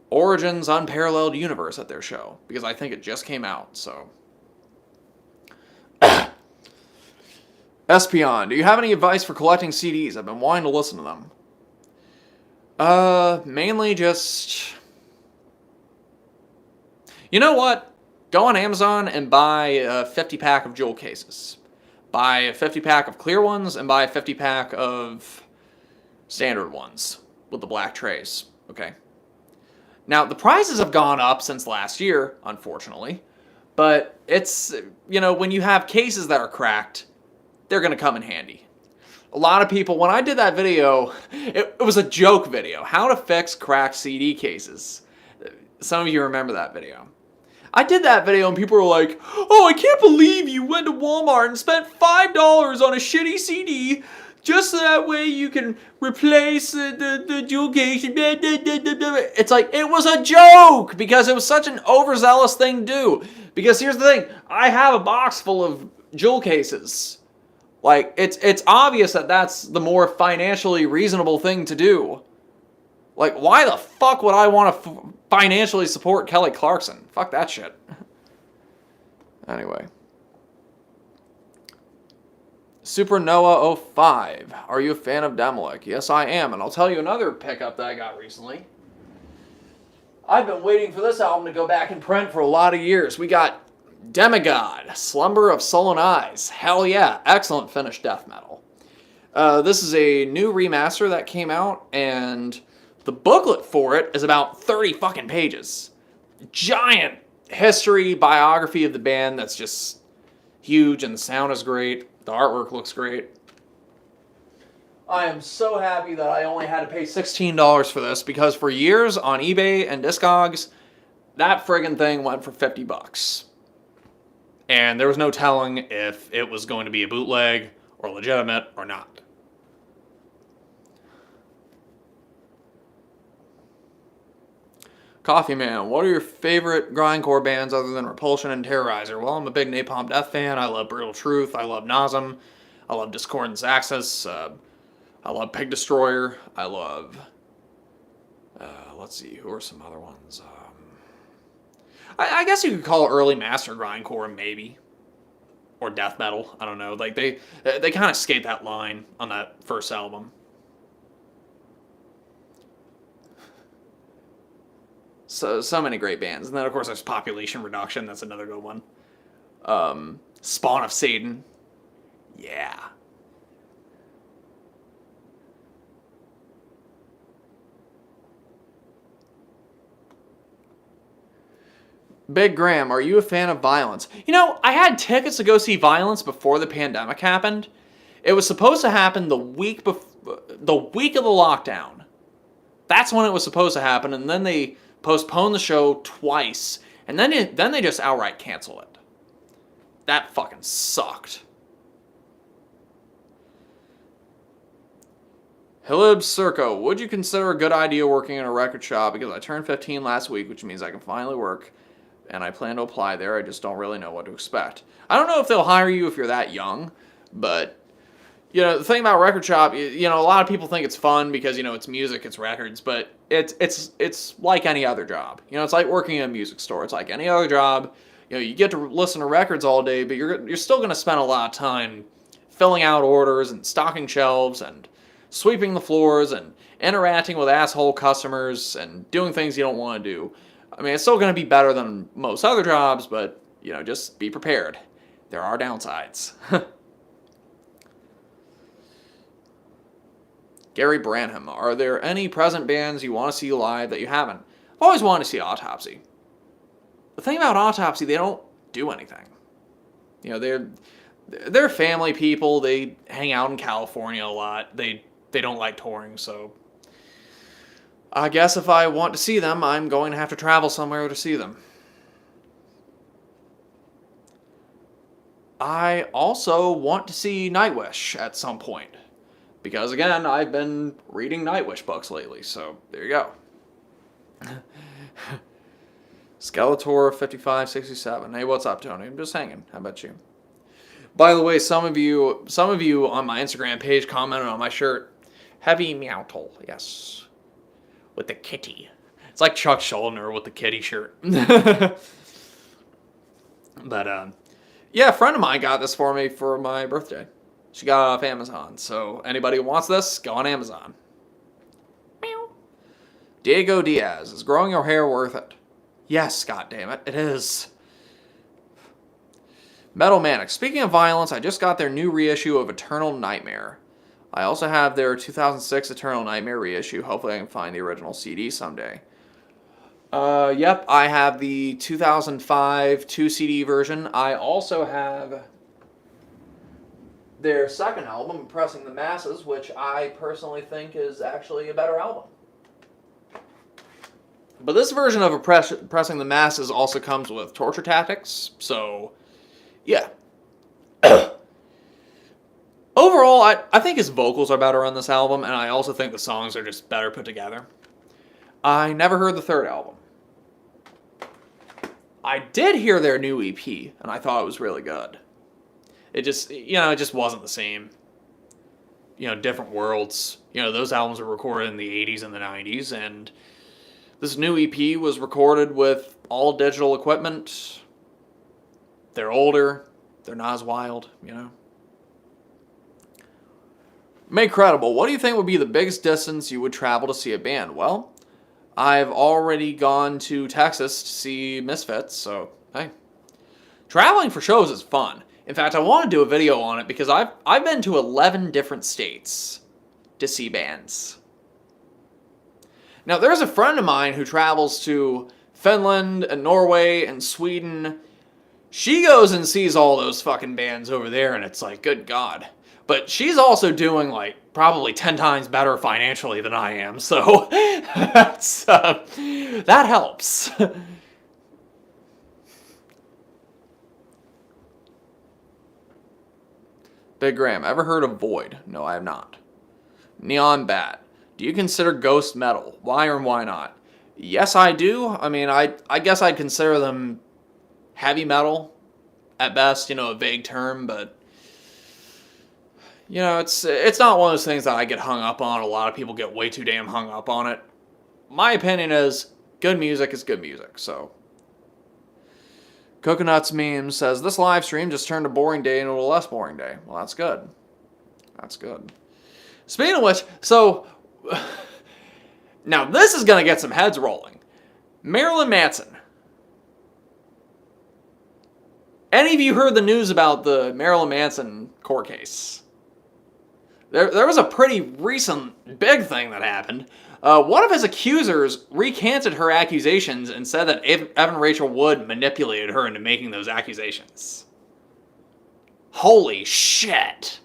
Origin's Unparalleled Universe at their show, because I think it just came out, so. Espion, do you have any advice for collecting CDs? I've been wanting to listen to them. Mainly just... You know what? Go on Amazon and buy a 50-pack of jewel cases. Buy a 50-pack of clear ones and buy a 50-pack of standard ones with the black trays, okay? Now, the prices have gone up since last year, unfortunately, but it's, you know, when you have cases that are cracked, they're going to come in handy. A lot of people, when I did that video, it was a joke video, how to fix cracked CD cases. Some of you remember that video. I did that video and people were like, oh, I can't believe you went to Walmart and spent $5 on a shitty CD just so that way you can replace the jewel case. It's like, it was a joke because it was such an overzealous thing to do. Because here's the thing, I have a box full of jewel cases. Like, it's obvious that that's the more financially reasonable thing to do. Like, why the fuck would I want to financially support Kelly Clarkson? Fuck that shit. Anyway. Supernoah 05. Are you a fan of Demolic? Yes, I am. And I'll tell you another pickup that I got recently. I've been waiting for this album to go back in print for a lot of years. We got Demigod, Slumber of Sullen Eyes. Hell yeah. Excellent finished death metal. This is a new remaster that came out, and the booklet for it is about 30 fucking pages. Giant history, biography of the band that's just huge, and the sound is great. The artwork looks great. I am so happy that I only had to pay $16 for this, because for years on eBay and Discogs, that friggin' thing went for $50. And there was no telling if it was going to be a bootleg or legitimate or not. Coffee Man, what are your favorite grindcore bands other than Repulsion and Terrorizer? Well, I'm a big Napalm Death fan. I love Brutal Truth. I love Nasum. I love Discordance Axis. I love Pig Destroyer. I love... let's see, who are some other ones? I guess you could call early master grindcore, maybe. Or death metal. I don't know. Like, they kind of skate that line on that first album. So many great bands. And then, of course, there's Population Reduction. That's another good one. Spawn of Satan. Yeah. Big Graham, are you a fan of Violence? You know, I had tickets to go see Violence before the pandemic happened. It was supposed to happen the week of the lockdown. That's when it was supposed to happen, and then they postponed the show twice, and then they just outright canceled it. That fucking sucked. Hilib Circo, would you consider a good idea working in a record shop? Because I turned 15 last week, which means I can finally work, and I plan to apply there. I just don't really know what to expect. I don't know if they'll hire you if you're that young, but, you know, the thing about record shop, you know, a lot of people think it's fun because, you know, it's music, it's records, but it's like any other job. You know, it's like working in a music store. It's like any other job. You know, you get to listen to records all day, but you're still going to spend a lot of time filling out orders and stocking shelves and sweeping the floors and interacting with asshole customers and doing things you don't want to do. I mean, it's still going to be better than most other jobs, but, you know, just be prepared. There are downsides. Gary Branham, are there any present bands you want to see live that you haven't? I've always wanted to see Autopsy. The thing about Autopsy, they don't do anything. You know, they're family people. They hang out in California a lot. They don't like touring, so I guess if I want to see them, I'm going to have to travel somewhere to see them. I also want to see Nightwish at some point. Because, again, I've been reading Nightwish books lately, so there you go. Skeletor 5567. Hey, what's up, Tony? I'm just hanging. How about you? By the way, some of you on my Instagram page commented on my shirt. Heavy Meowtle, yes. With the kitty. It's like Chuck Schuldiner with the kitty shirt. But, yeah, a friend of mine got this for me for my birthday. She got it off Amazon. So, anybody who wants this, go on Amazon. Meow. Diego Diaz. Is growing your hair worth it? Yes, goddammit, it is. Metal Manic. Speaking of violence, I just got their new reissue of Eternal Nightmare. I also have their 2006 Eternal Nightmare reissue. Hopefully I can find the original CD someday. Yep, I have the 2005 2-CD version. I also have their second album, Oppressing the Masses, which I personally think is actually a better album. But this version of Oppressing the Masses also comes with Torture Tactics, so, yeah. Overall, I think his vocals are better on this album, and I also think the songs are just better put together. I never heard the third album. I did hear their new EP, and I thought it was really good. It just, it just wasn't the same. Different worlds. Those albums were recorded in the 80s and the 90s, and this new EP was recorded with all digital equipment. They're older. They're not as wild, Make Credible. What do you think would be the biggest distance you would travel to see a band? Well, I've already gone to Texas to see Misfits, so, hey. Traveling for shows is fun. In fact, I want to do a video on it because I've been to 11 different states to see bands. Now, there's a friend of mine who travels to Finland and Norway and Sweden. She goes and sees all those fucking bands over there, and it's like, good God. But she's also doing, probably 10 times better financially than I am, so that helps. Big Graham, ever heard of Void? No, I have not. Neon Bat. Do you consider ghost metal? Why or why not? Yes, I do. I mean, I guess I'd consider them heavy metal at best, a vague term, but it's not one of those things that I get hung up on. A lot of people get way too damn hung up on it. My opinion is good music is good music, so. Coconuts Meme says, this live stream just turned a boring day into a less boring day. Well, that's good. That's good. Speaking of which, so, now this is going to get some heads rolling. Marilyn Manson. Any of you heard the news about the Marilyn Manson court case? There was a pretty recent big thing that happened. One of his accusers recanted her accusations and said that Evan Rachel Wood manipulated her into making those accusations. Holy shit.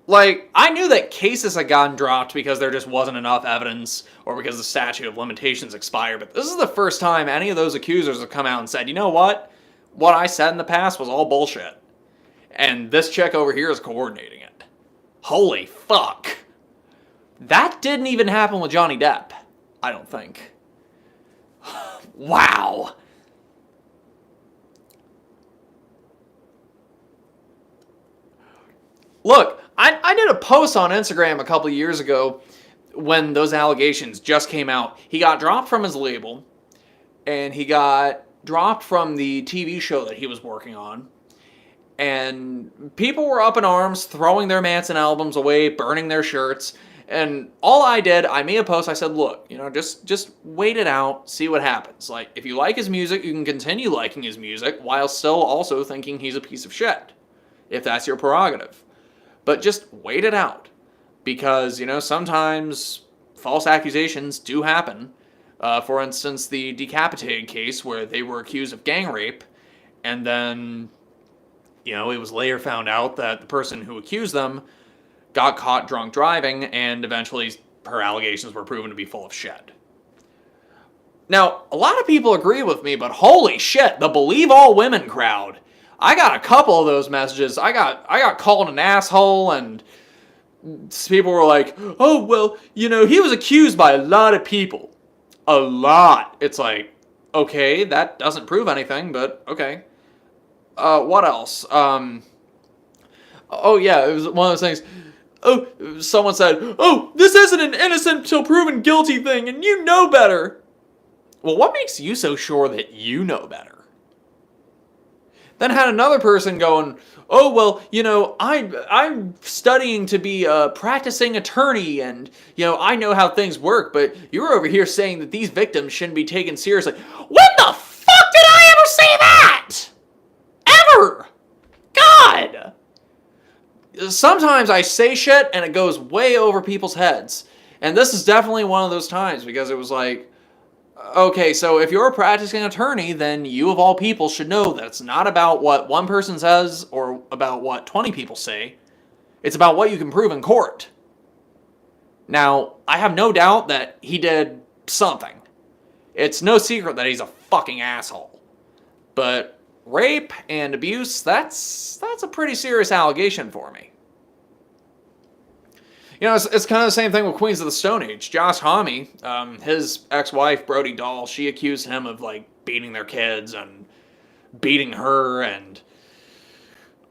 I knew that cases had gotten dropped because there just wasn't enough evidence or because the statute of limitations expired, but this is the first time any of those accusers have come out and said, you know what? What I said in the past was all bullshit. And this chick over here is coordinating it. Holy fuck. That didn't even happen with Johnny Depp, I don't think. Wow. Look, I did a post on Instagram a couple years ago when those allegations just came out. He got dropped from his label, and he got dropped from the TV show that he was working on. And people were up in arms, throwing their Manson albums away, burning their shirts. And all I did, I made a post, I said, look, just wait it out, see what happens. If you like his music, you can continue liking his music while still also thinking he's a piece of shit. If that's your prerogative. But just wait it out. Because, sometimes false accusations do happen. For instance, the decapitated case where they were accused of gang rape. And then, it was later found out that the person who accused them got caught drunk driving, and eventually her allegations were proven to be full of shit. Now, a lot of people agree with me, but holy shit, the Believe All Women crowd. I got a couple of those messages. I got called an asshole, and people were like, oh, well, he was accused by a lot of people. a lot. It's like, okay, that doesn't prove anything, but okay. What else? Oh yeah, it was one of those things. Oh, someone said, oh, this isn't an innocent till proven guilty thing, and you know better. Well, what makes you so sure that you know better? Then had another person going, oh, well, I'm studying to be a practicing attorney, and, I know how things work, but you're over here saying that these victims shouldn't be taken seriously. When the fuck did I ever say that? Ever! God! Sometimes I say shit and it goes way over people's heads. And this is definitely one of those times because it was like, okay, so if you're a practicing attorney, then you of all people should know that it's not about what one person says or about what 20 people say. It's about what you can prove in court. Now, I have no doubt that he did something. It's no secret that he's a fucking asshole. But rape and abuse, that's a pretty serious allegation for me. It's kind of the same thing with Queens of the Stone Age. Josh Homme, his ex-wife, Brody Dahl, she accused him of, beating their kids and beating her, and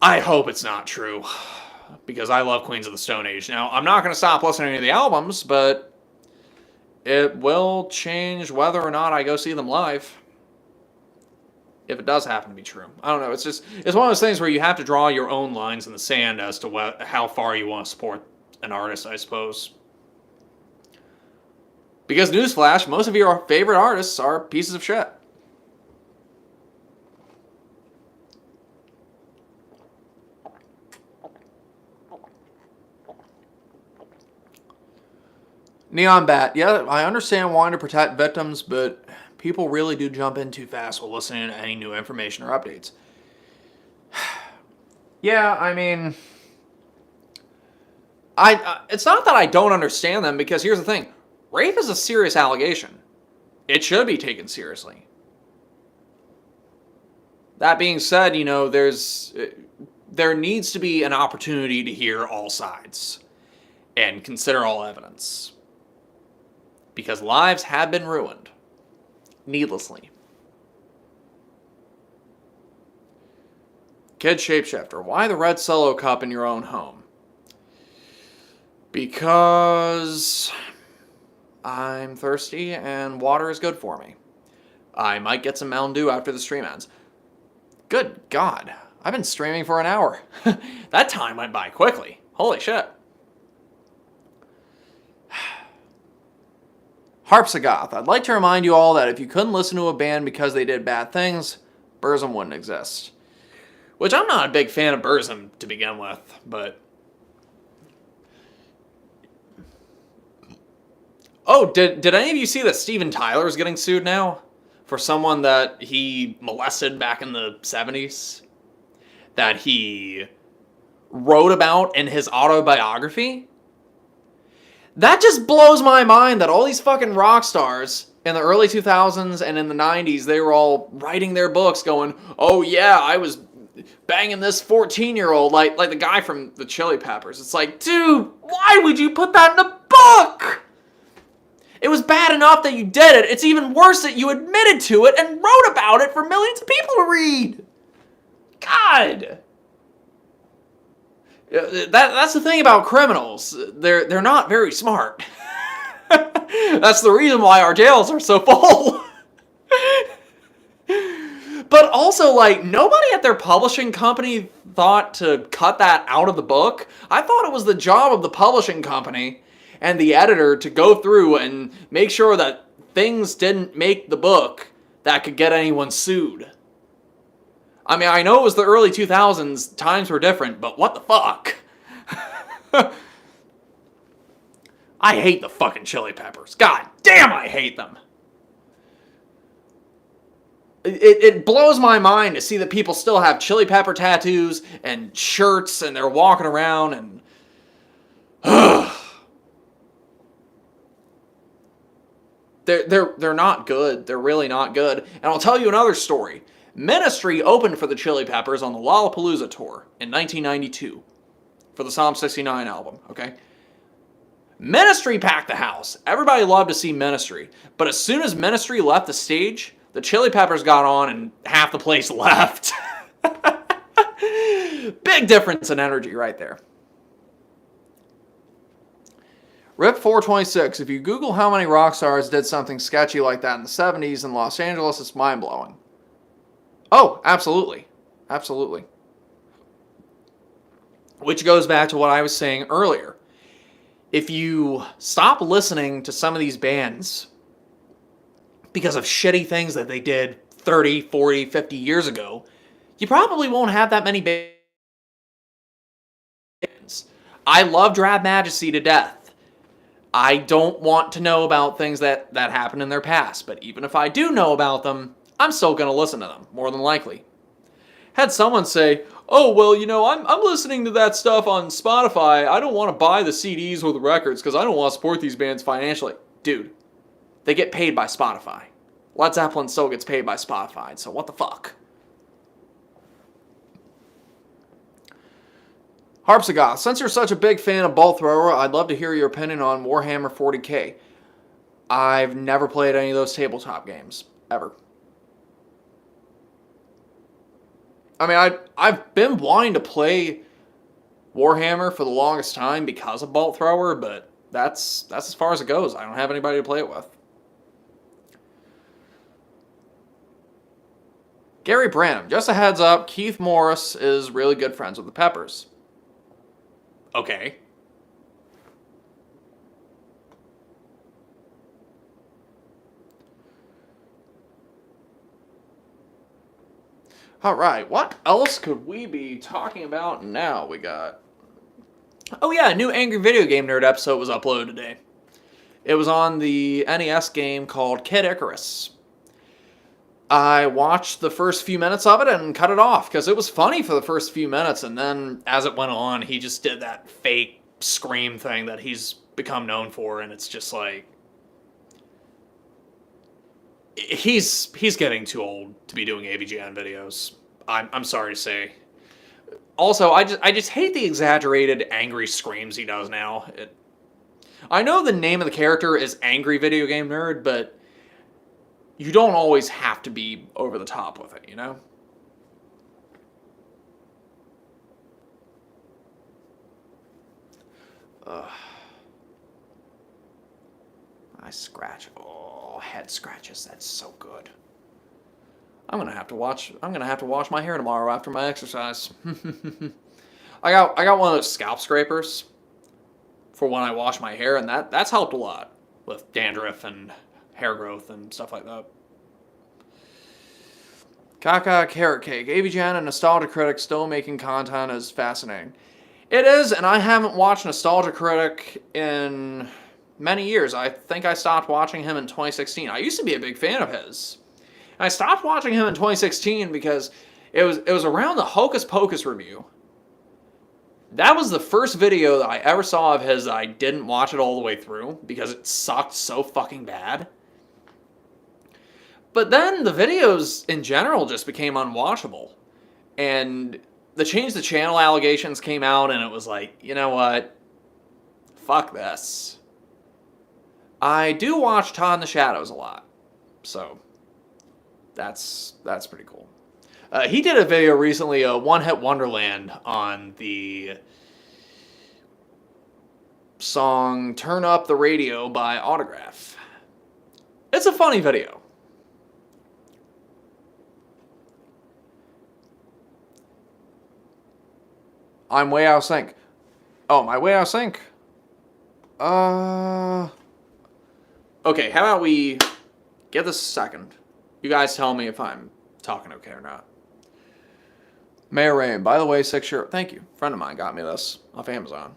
I hope it's not true, because I love Queens of the Stone Age. Now, I'm not going to stop listening to the albums, but it will change whether or not I go see them live. If it does happen to be true. I don't know, it's one of those things where you have to draw your own lines in the sand as to how far you want to support an artist, I suppose. Because newsflash, most of your favorite artists are pieces of shit. Neon Bat, yeah, I understand wanting to protect victims, but people really do jump in too fast while listening to any new information or updates. Yeah, I mean, it's not that I don't understand them, because here's the thing. Rape is a serious allegation. It should be taken seriously. That being said, there needs to be an opportunity to hear all sides and consider all evidence. Because lives have been ruined. Needlessly. Kid Shapeshifter, why the red solo cup in your own home? Because I'm thirsty and water is good for me. I might get some Mountain Dew after the stream ends. Good God, I've been streaming for an hour. That time went by quickly. Holy shit. Harpsagoth, I'd like to remind you all that if you couldn't listen to a band because they did bad things, Burzum wouldn't exist. Which I'm not a big fan of Burzum to begin with, but... Oh, did any of you see that Steven Tyler is getting sued now? For someone that he molested back in the 70s? That he wrote about in his autobiography? That just blows my mind that all these fucking rock stars in the early 2000s and in the 90s, they were all writing their books going, oh yeah, I was banging this 14-year-old, like the guy from the Chili Peppers. It's like, dude, why would you put that in a book? It was bad enough that you did it. It's even worse that you admitted to it and wrote about it for millions of people to read. God. That's the thing about criminals. They're not very smart. That's the reason why our jails are so full. But also, nobody at their publishing company thought to cut that out of the book. I thought it was the job of the publishing company and the editor to go through and make sure that things didn't make the book that could get anyone sued. I mean, I know it was the early 2000s, times were different, but what the fuck? I hate the fucking Chili Peppers. God damn, I hate them. It blows my mind to see that people still have Chili Pepper tattoos and shirts and they're walking around and... They're not good. They're really not good. And I'll tell you another story. Ministry opened for the Chili Peppers on the Lollapalooza tour in 1992 for the Psalm 69 album, okay? Ministry packed the house. Everybody loved to see Ministry. But as soon as Ministry left the stage, the Chili Peppers got on and half the place left. Big difference in energy right there. Rip 426. If you Google how many rock stars did something sketchy like that in the 70s in Los Angeles, it's mind-blowing. Oh, absolutely. Absolutely. Which goes back to what I was saying earlier. If you stop listening to some of these bands because of shitty things that they did 30, 40, 50 years ago, you probably won't have that many bands. I love Drab Majesty to death. I don't want to know about things that happened in their past, but even if I do know about them, I'm still going to listen to them, more than likely. Had someone say, oh, well, you know, I'm listening to that stuff on Spotify. I don't want to buy the CDs or the records because I don't want to support these bands financially. Dude, they get paid by Spotify. Led Zeppelin still gets paid by Spotify, so what the fuck? Harpsagoth, since you're such a big fan of Bolt Thrower, I'd love to hear your opinion on Warhammer 40k. I've never played any of those tabletop games, ever. I mean, I've been wanting to play Warhammer for the longest time because of Bolt Thrower, but that's as far as it goes. I don't have anybody to play it with. Gary Branham, just a heads up, Keith Morris is really good friends with the Peppers. Okay. Alright, what else could we be talking about now? We got... Oh yeah, a new Angry Video Game Nerd episode was uploaded today. It was on the NES game called Kid Icarus. I watched the first few minutes of it and cut it off because it was funny for the first few minutes, and then as it went on, he just did that fake scream thing that he's become known for, and it's just like... He's getting too old to be doing AVGN videos. I'm sorry to say. Also, I just hate the exaggerated angry screams he does now. I know the name of the character is Angry Video Game Nerd, but you don't always have to be over the top with it, you know? I scratch. Oh, head scratches. That's so good. I'm gonna have to wash my hair tomorrow after my exercise. I got one of those scalp scrapers for when I wash my hair, and that's helped a lot with dandruff and hair growth and stuff like that. Kaka Carrot Cake. AVGN and Nostalgia Critic still making content is fascinating. It is, and I haven't watched Nostalgia Critic in many years. I think I stopped watching him in 2016. I used to be a big fan of his. And I stopped watching him in 2016 because it was around the Hocus Pocus review. That was the first video that I ever saw of his that I didn't watch it all the way through because it sucked so fucking bad. But then the videos in general just became unwatchable. And the Change the Channel allegations came out and it was like, you know what? Fuck this. I do watch Todd in the Shadows a lot. So, that's pretty cool. He did a video recently, One Hit Wonderland, on the song Turn Up the Radio by Autograph. It's a funny video. I'm way out of sync. Oh, am I way out of sync? Okay, how about we get this a second. You guys tell me if I'm talking okay or not. Mayor Ream, by the way, 6-year... Thank you. A friend of mine got me this off Amazon.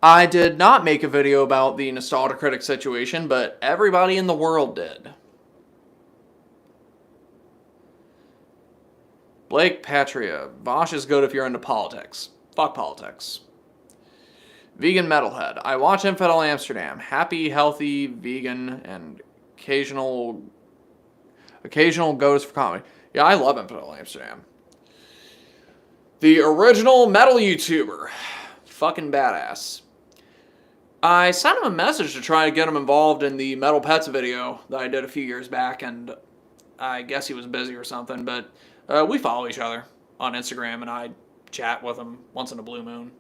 I did not make a video about the Nostalgia Critic situation, but everybody in the world did. Blake Patria. Vosh is good if you're into politics. Fuck politics. Vegan Metalhead. I watch Infidel Amsterdam. Happy, healthy, vegan, and occasional goes for comedy. Yeah, I love Infidel Amsterdam. The original metal YouTuber. Fucking badass. I sent him a message to try to get him involved in the Metal Pets video that I did a few years back, and I guess he was busy or something, but we follow each other on Instagram, and I chat with him once in a blue moon.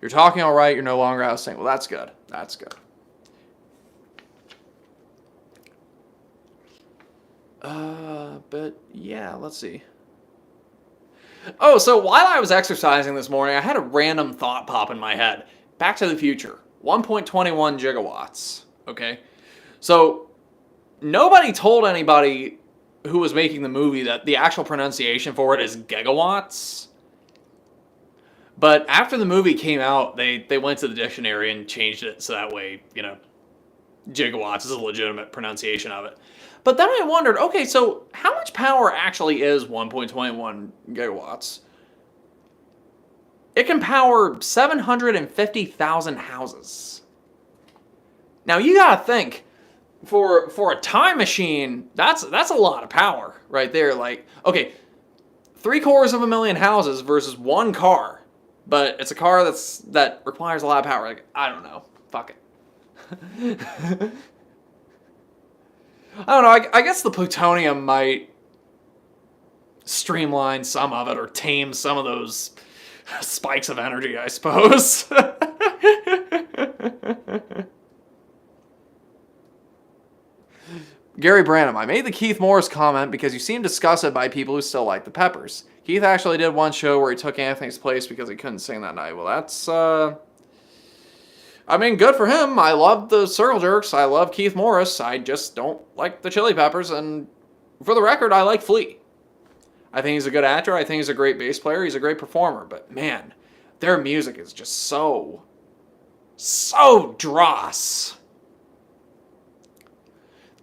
You're talking all right, you're no longer out of sync. Well, that's good. That's good. But yeah, let's see. Oh, so while I was exercising this morning, I had a random thought pop in my head. Back to the Future, 1.21 gigawatts, okay? So, nobody told anybody who was making the movie that the actual pronunciation for it is gigawatts. But after the movie came out, they went to the dictionary and changed it so that way, you know, gigawatts is a legitimate pronunciation of it. But then I wondered, okay, so how much power actually is 1.21 gigawatts? It can power 750,000 houses. Now you gotta think, for a time machine, that's a lot of power right there. Like, okay, 750,000 houses versus one car, but it's a car that requires a lot of power. Like, I don't know, fuck it. I don't know, I guess the plutonium might streamline some of it or tame some of those spikes of energy, I suppose. Gary Branham, I made the Keith Morris comment because you seem disgusted by people who still like the Peppers. Keith actually did one show where he took Anthony's place because he couldn't sing that night. Well, that's, I mean, good for him. I love the Circle Jerks. I love Keith Morris. I just don't like the Chili Peppers. And for the record, I like Flea. I think he's a good actor. I think he's a great bass player. He's a great performer. But man, their music is just so dross.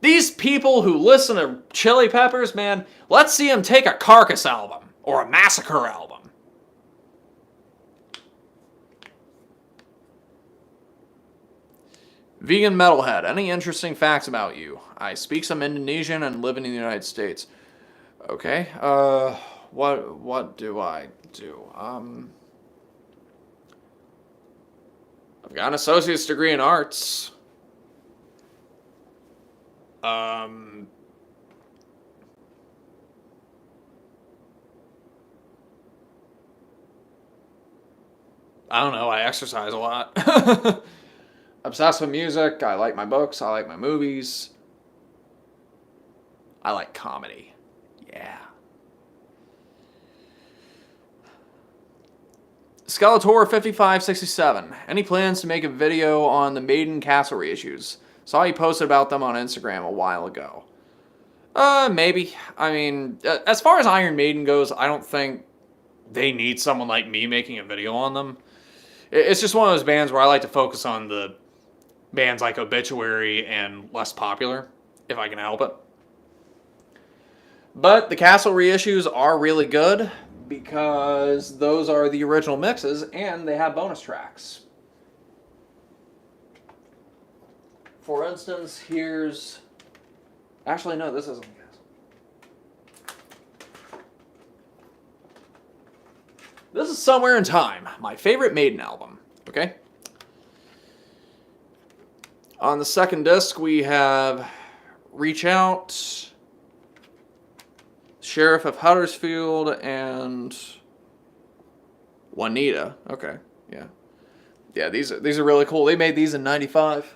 These people who listen to Chili Peppers, man, let's see them take a Carcass album or a Massacre album. Vegan Metalhead, any interesting facts about you? I speak some Indonesian and live in the United States. Okay, what do I do? I've got an associate's degree in arts. I don't know, I exercise a lot. Obsessed with music, I like my books, I like my movies. I like comedy. Yeah. Skeletor 5567. Any plans to make a video on the Maiden Castle reissues? Saw you posted about them on Instagram a while ago. Maybe. I mean, as far as Iron Maiden goes, I don't think they need someone like me making a video on them. It's just one of those bands where I like to focus on the bands like Obituary and less popular, if I can help it. But the Castle reissues are really good because those are the original mixes and they have bonus tracks. For instance, here's... Actually, no, this isn't Castle. This is Somewhere in Time, my favorite Maiden album, okay? On the second disc, we have Reach Out, Sheriff of Huddersfield, and Juanita. Okay, yeah. Yeah, these are really cool. They made these in '95.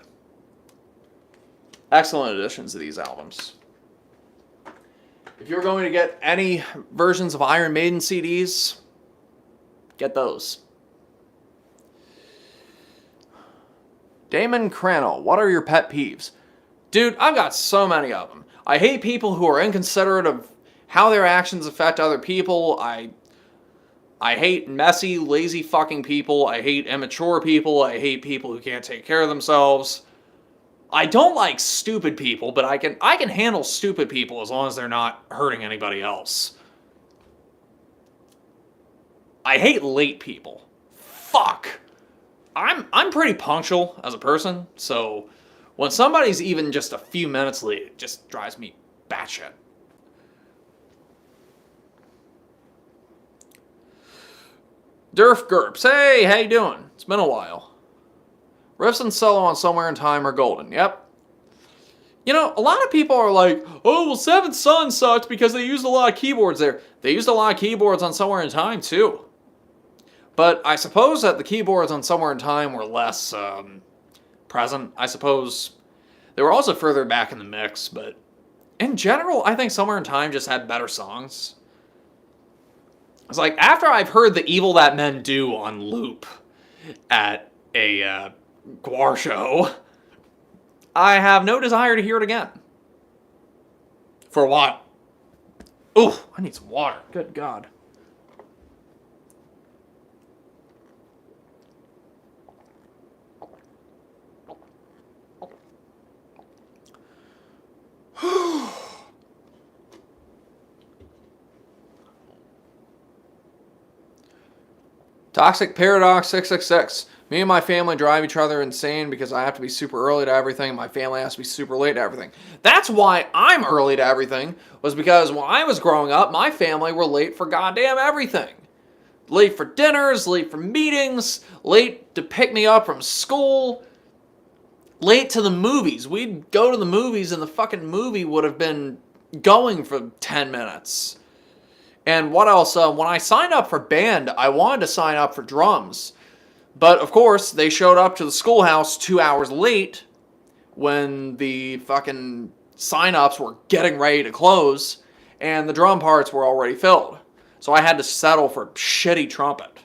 Excellent additions to these albums. If you're going to get any versions of Iron Maiden CDs, get those. Damon Crannell, what are your pet peeves? Dude, I've got so many of them. I hate people who are inconsiderate of how their actions affect other people. I hate messy, lazy fucking people. I hate immature people. I hate people who can't take care of themselves. I don't like stupid people, but I can handle stupid people as long as they're not hurting anybody else. I hate late people. Fuck. I'm pretty punctual as a person, so when somebody's even just a few minutes late, it just drives me batshit. Durf Gerps. Hey, how you doing? It's been a while. Riffs and solo on Somewhere in Time are golden. Yep. You know, a lot of people are like, oh, well, Seventh Son sucked because they used a lot of keyboards there. They used a lot of keyboards on Somewhere in Time, too. But I suppose that the keyboards on Somewhere in Time were less present. I suppose they were also further back in the mix, but in general, I think Somewhere in Time just had better songs. It's like, after I've heard The Evil That Men Do on loop at a Gwar show, I have no desire to hear it again. For a while. Ooh, I need some water. Good God. Toxic Paradox 666. Me and my family drive each other insane because I have to be super early to everything. My family has to be super late to everything. That's why I'm early to everything, was because when I was growing up, my family were late for goddamn everything. Late for dinners, late for meetings, late to pick me up from school, late to the movies. We'd go to the movies and the fucking movie would have been going for 10 minutes. And what else? When I signed up for band, I wanted to sign up for drums. But, of course, they showed up to the schoolhouse 2 hours late when the fucking sign-ups were getting ready to close, and the drum parts were already filled. So I had to settle for shitty trumpet.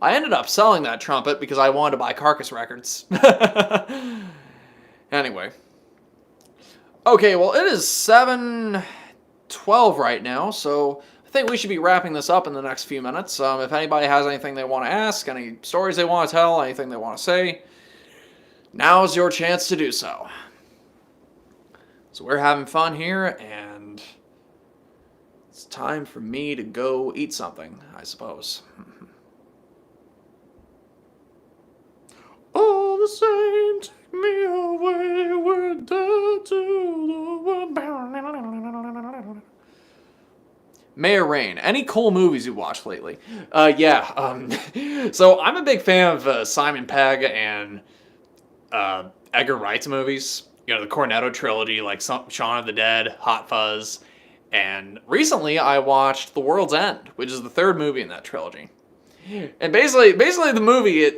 I ended up selling that trumpet because I wanted to buy Carcass records. Anyway. Okay, well, it is 7:12 right now, so I think we should be wrapping this up in the next few minutes. If anybody has anything they want to ask, any stories they want to tell, anything they want to say, now is your chance to do so. So we're having fun here, and it's time for me to go eat something, I suppose. All the same, take me away, we're dead to the world. Mayor Rain. Any cool movies you watched lately? So I'm a big fan of Simon Pegg and Edgar Wright's movies. You know, the Cornetto trilogy, like Shaun of the Dead, Hot Fuzz. And recently I watched The World's End, which is the third movie in that trilogy. And basically the movie,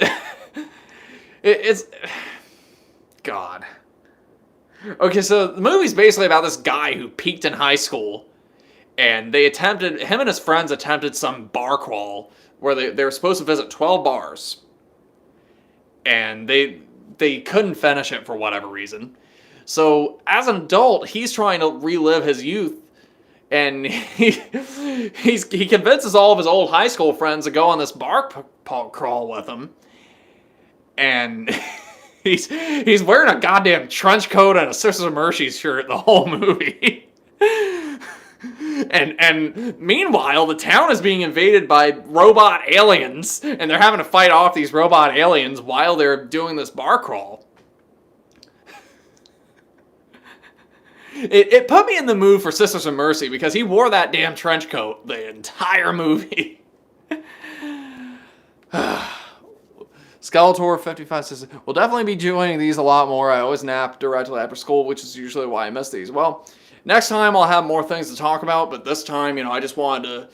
it's... God. Okay, so the movie's basically about this guy who peaked in high school, and him and his friends attempted some bar crawl where they were supposed to visit 12 bars. And they couldn't finish it for whatever reason. So, as an adult, he's trying to relive his youth, and he convinces all of his old high school friends to go on this bar crawl with him. And he's wearing a goddamn trench coat and a Sisters of Mercy shirt the whole movie. And meanwhile, the town is being invaded by robot aliens, and they're having to fight off these robot aliens while they're doing this bar crawl. It put me in the mood for Sisters of Mercy because he wore that damn trench coat the entire movie. Skeletor 55 says, we'll definitely be doing these a lot more. I always nap directly after school, which is usually why I miss these. Well, next time I'll have more things to talk about, but this time, I just wanted to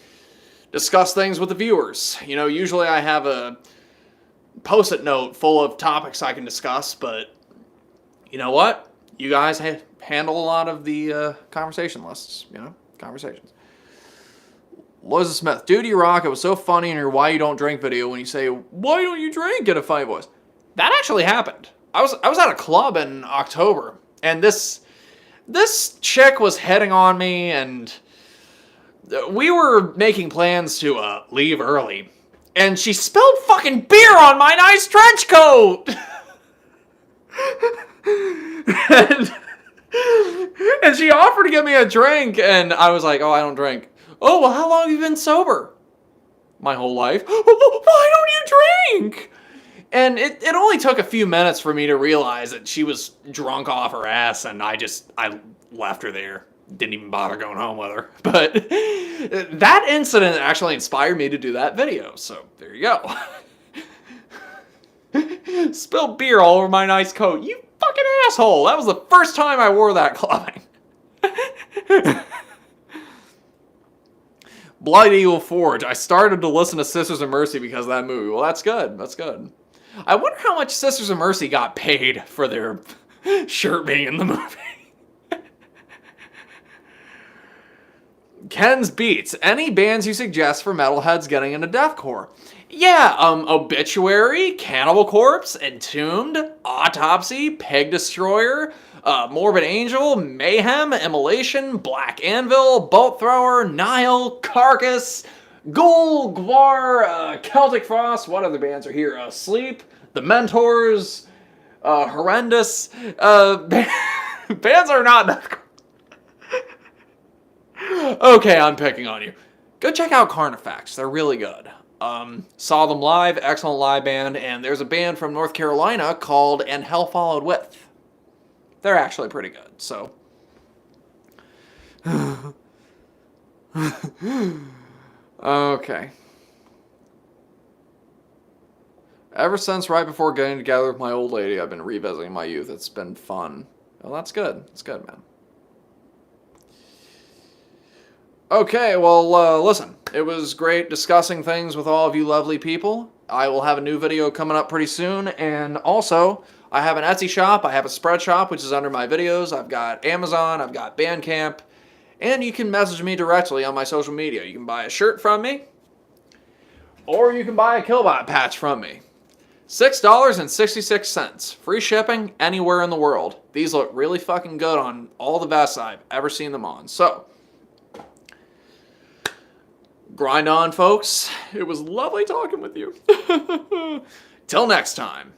discuss things with the viewers. Usually I have a post-it note full of topics I can discuss, but you know what? You guys handle a lot of the conversation lists, conversations. Loza Smith, dude, you rock. It was so funny in your Why You Don't Drink video when you say, why don't you drink, in a funny voice. That actually happened. I was at a club in October, and this chick was hitting on me, and we were making plans to leave early, and she spilled fucking beer on my nice trench coat! and she offered to get me a drink, and I was like, oh, I don't drink. Oh, well, how long have you been sober? My whole life. Oh, why don't you drink? And it only took a few minutes for me to realize that she was drunk off her ass, and I left her there. didn't even bother going home with her. But that incident actually inspired me to do that video. So there you go. Spilled beer all over my nice coat. You fucking asshole. That was the first time I wore that clubbing. Blood Eagle Forge. I started to listen to Sisters of Mercy because of that movie. Well, that's good. That's good. I wonder how much Sisters of Mercy got paid for their shirt being in the movie. Ken's Beats. Any bands you suggest for metalheads getting into deathcore? Yeah, Obituary, Cannibal Corpse, Entombed, Autopsy, Peg Destroyer, Morbid Angel, Mayhem, Immolation, Black Anvil, Bolt Thrower, Nile, Carcass, Ghoul, Gwar, Celtic Frost. What other bands are here? Sleep, The Mentors, Horrendous. Bands are not deathcore. Okay, I'm picking on you. Go check out Carnifex. They're really good. Saw them live, excellent live band, and there's a band from North Carolina called And Hell Followed With. They're actually pretty good, so. Okay. Ever since right before getting together with my old lady, I've been revisiting my youth. It's been fun. Well, that's good. That's good, man. Okay, well, listen. It was great discussing things with all of you lovely people. I will have a new video coming up pretty soon. And also, I have an Etsy shop. I have a spread shop, which is under my videos. I've got Amazon. I've got Bandcamp. And you can message me directly on my social media. You can buy a shirt from me. Or you can buy a Killbot patch from me. $6.66. Free shipping anywhere in the world. These look really fucking good on all the vests I've ever seen them on. So, grind on, folks. It was lovely talking with you. Till next time.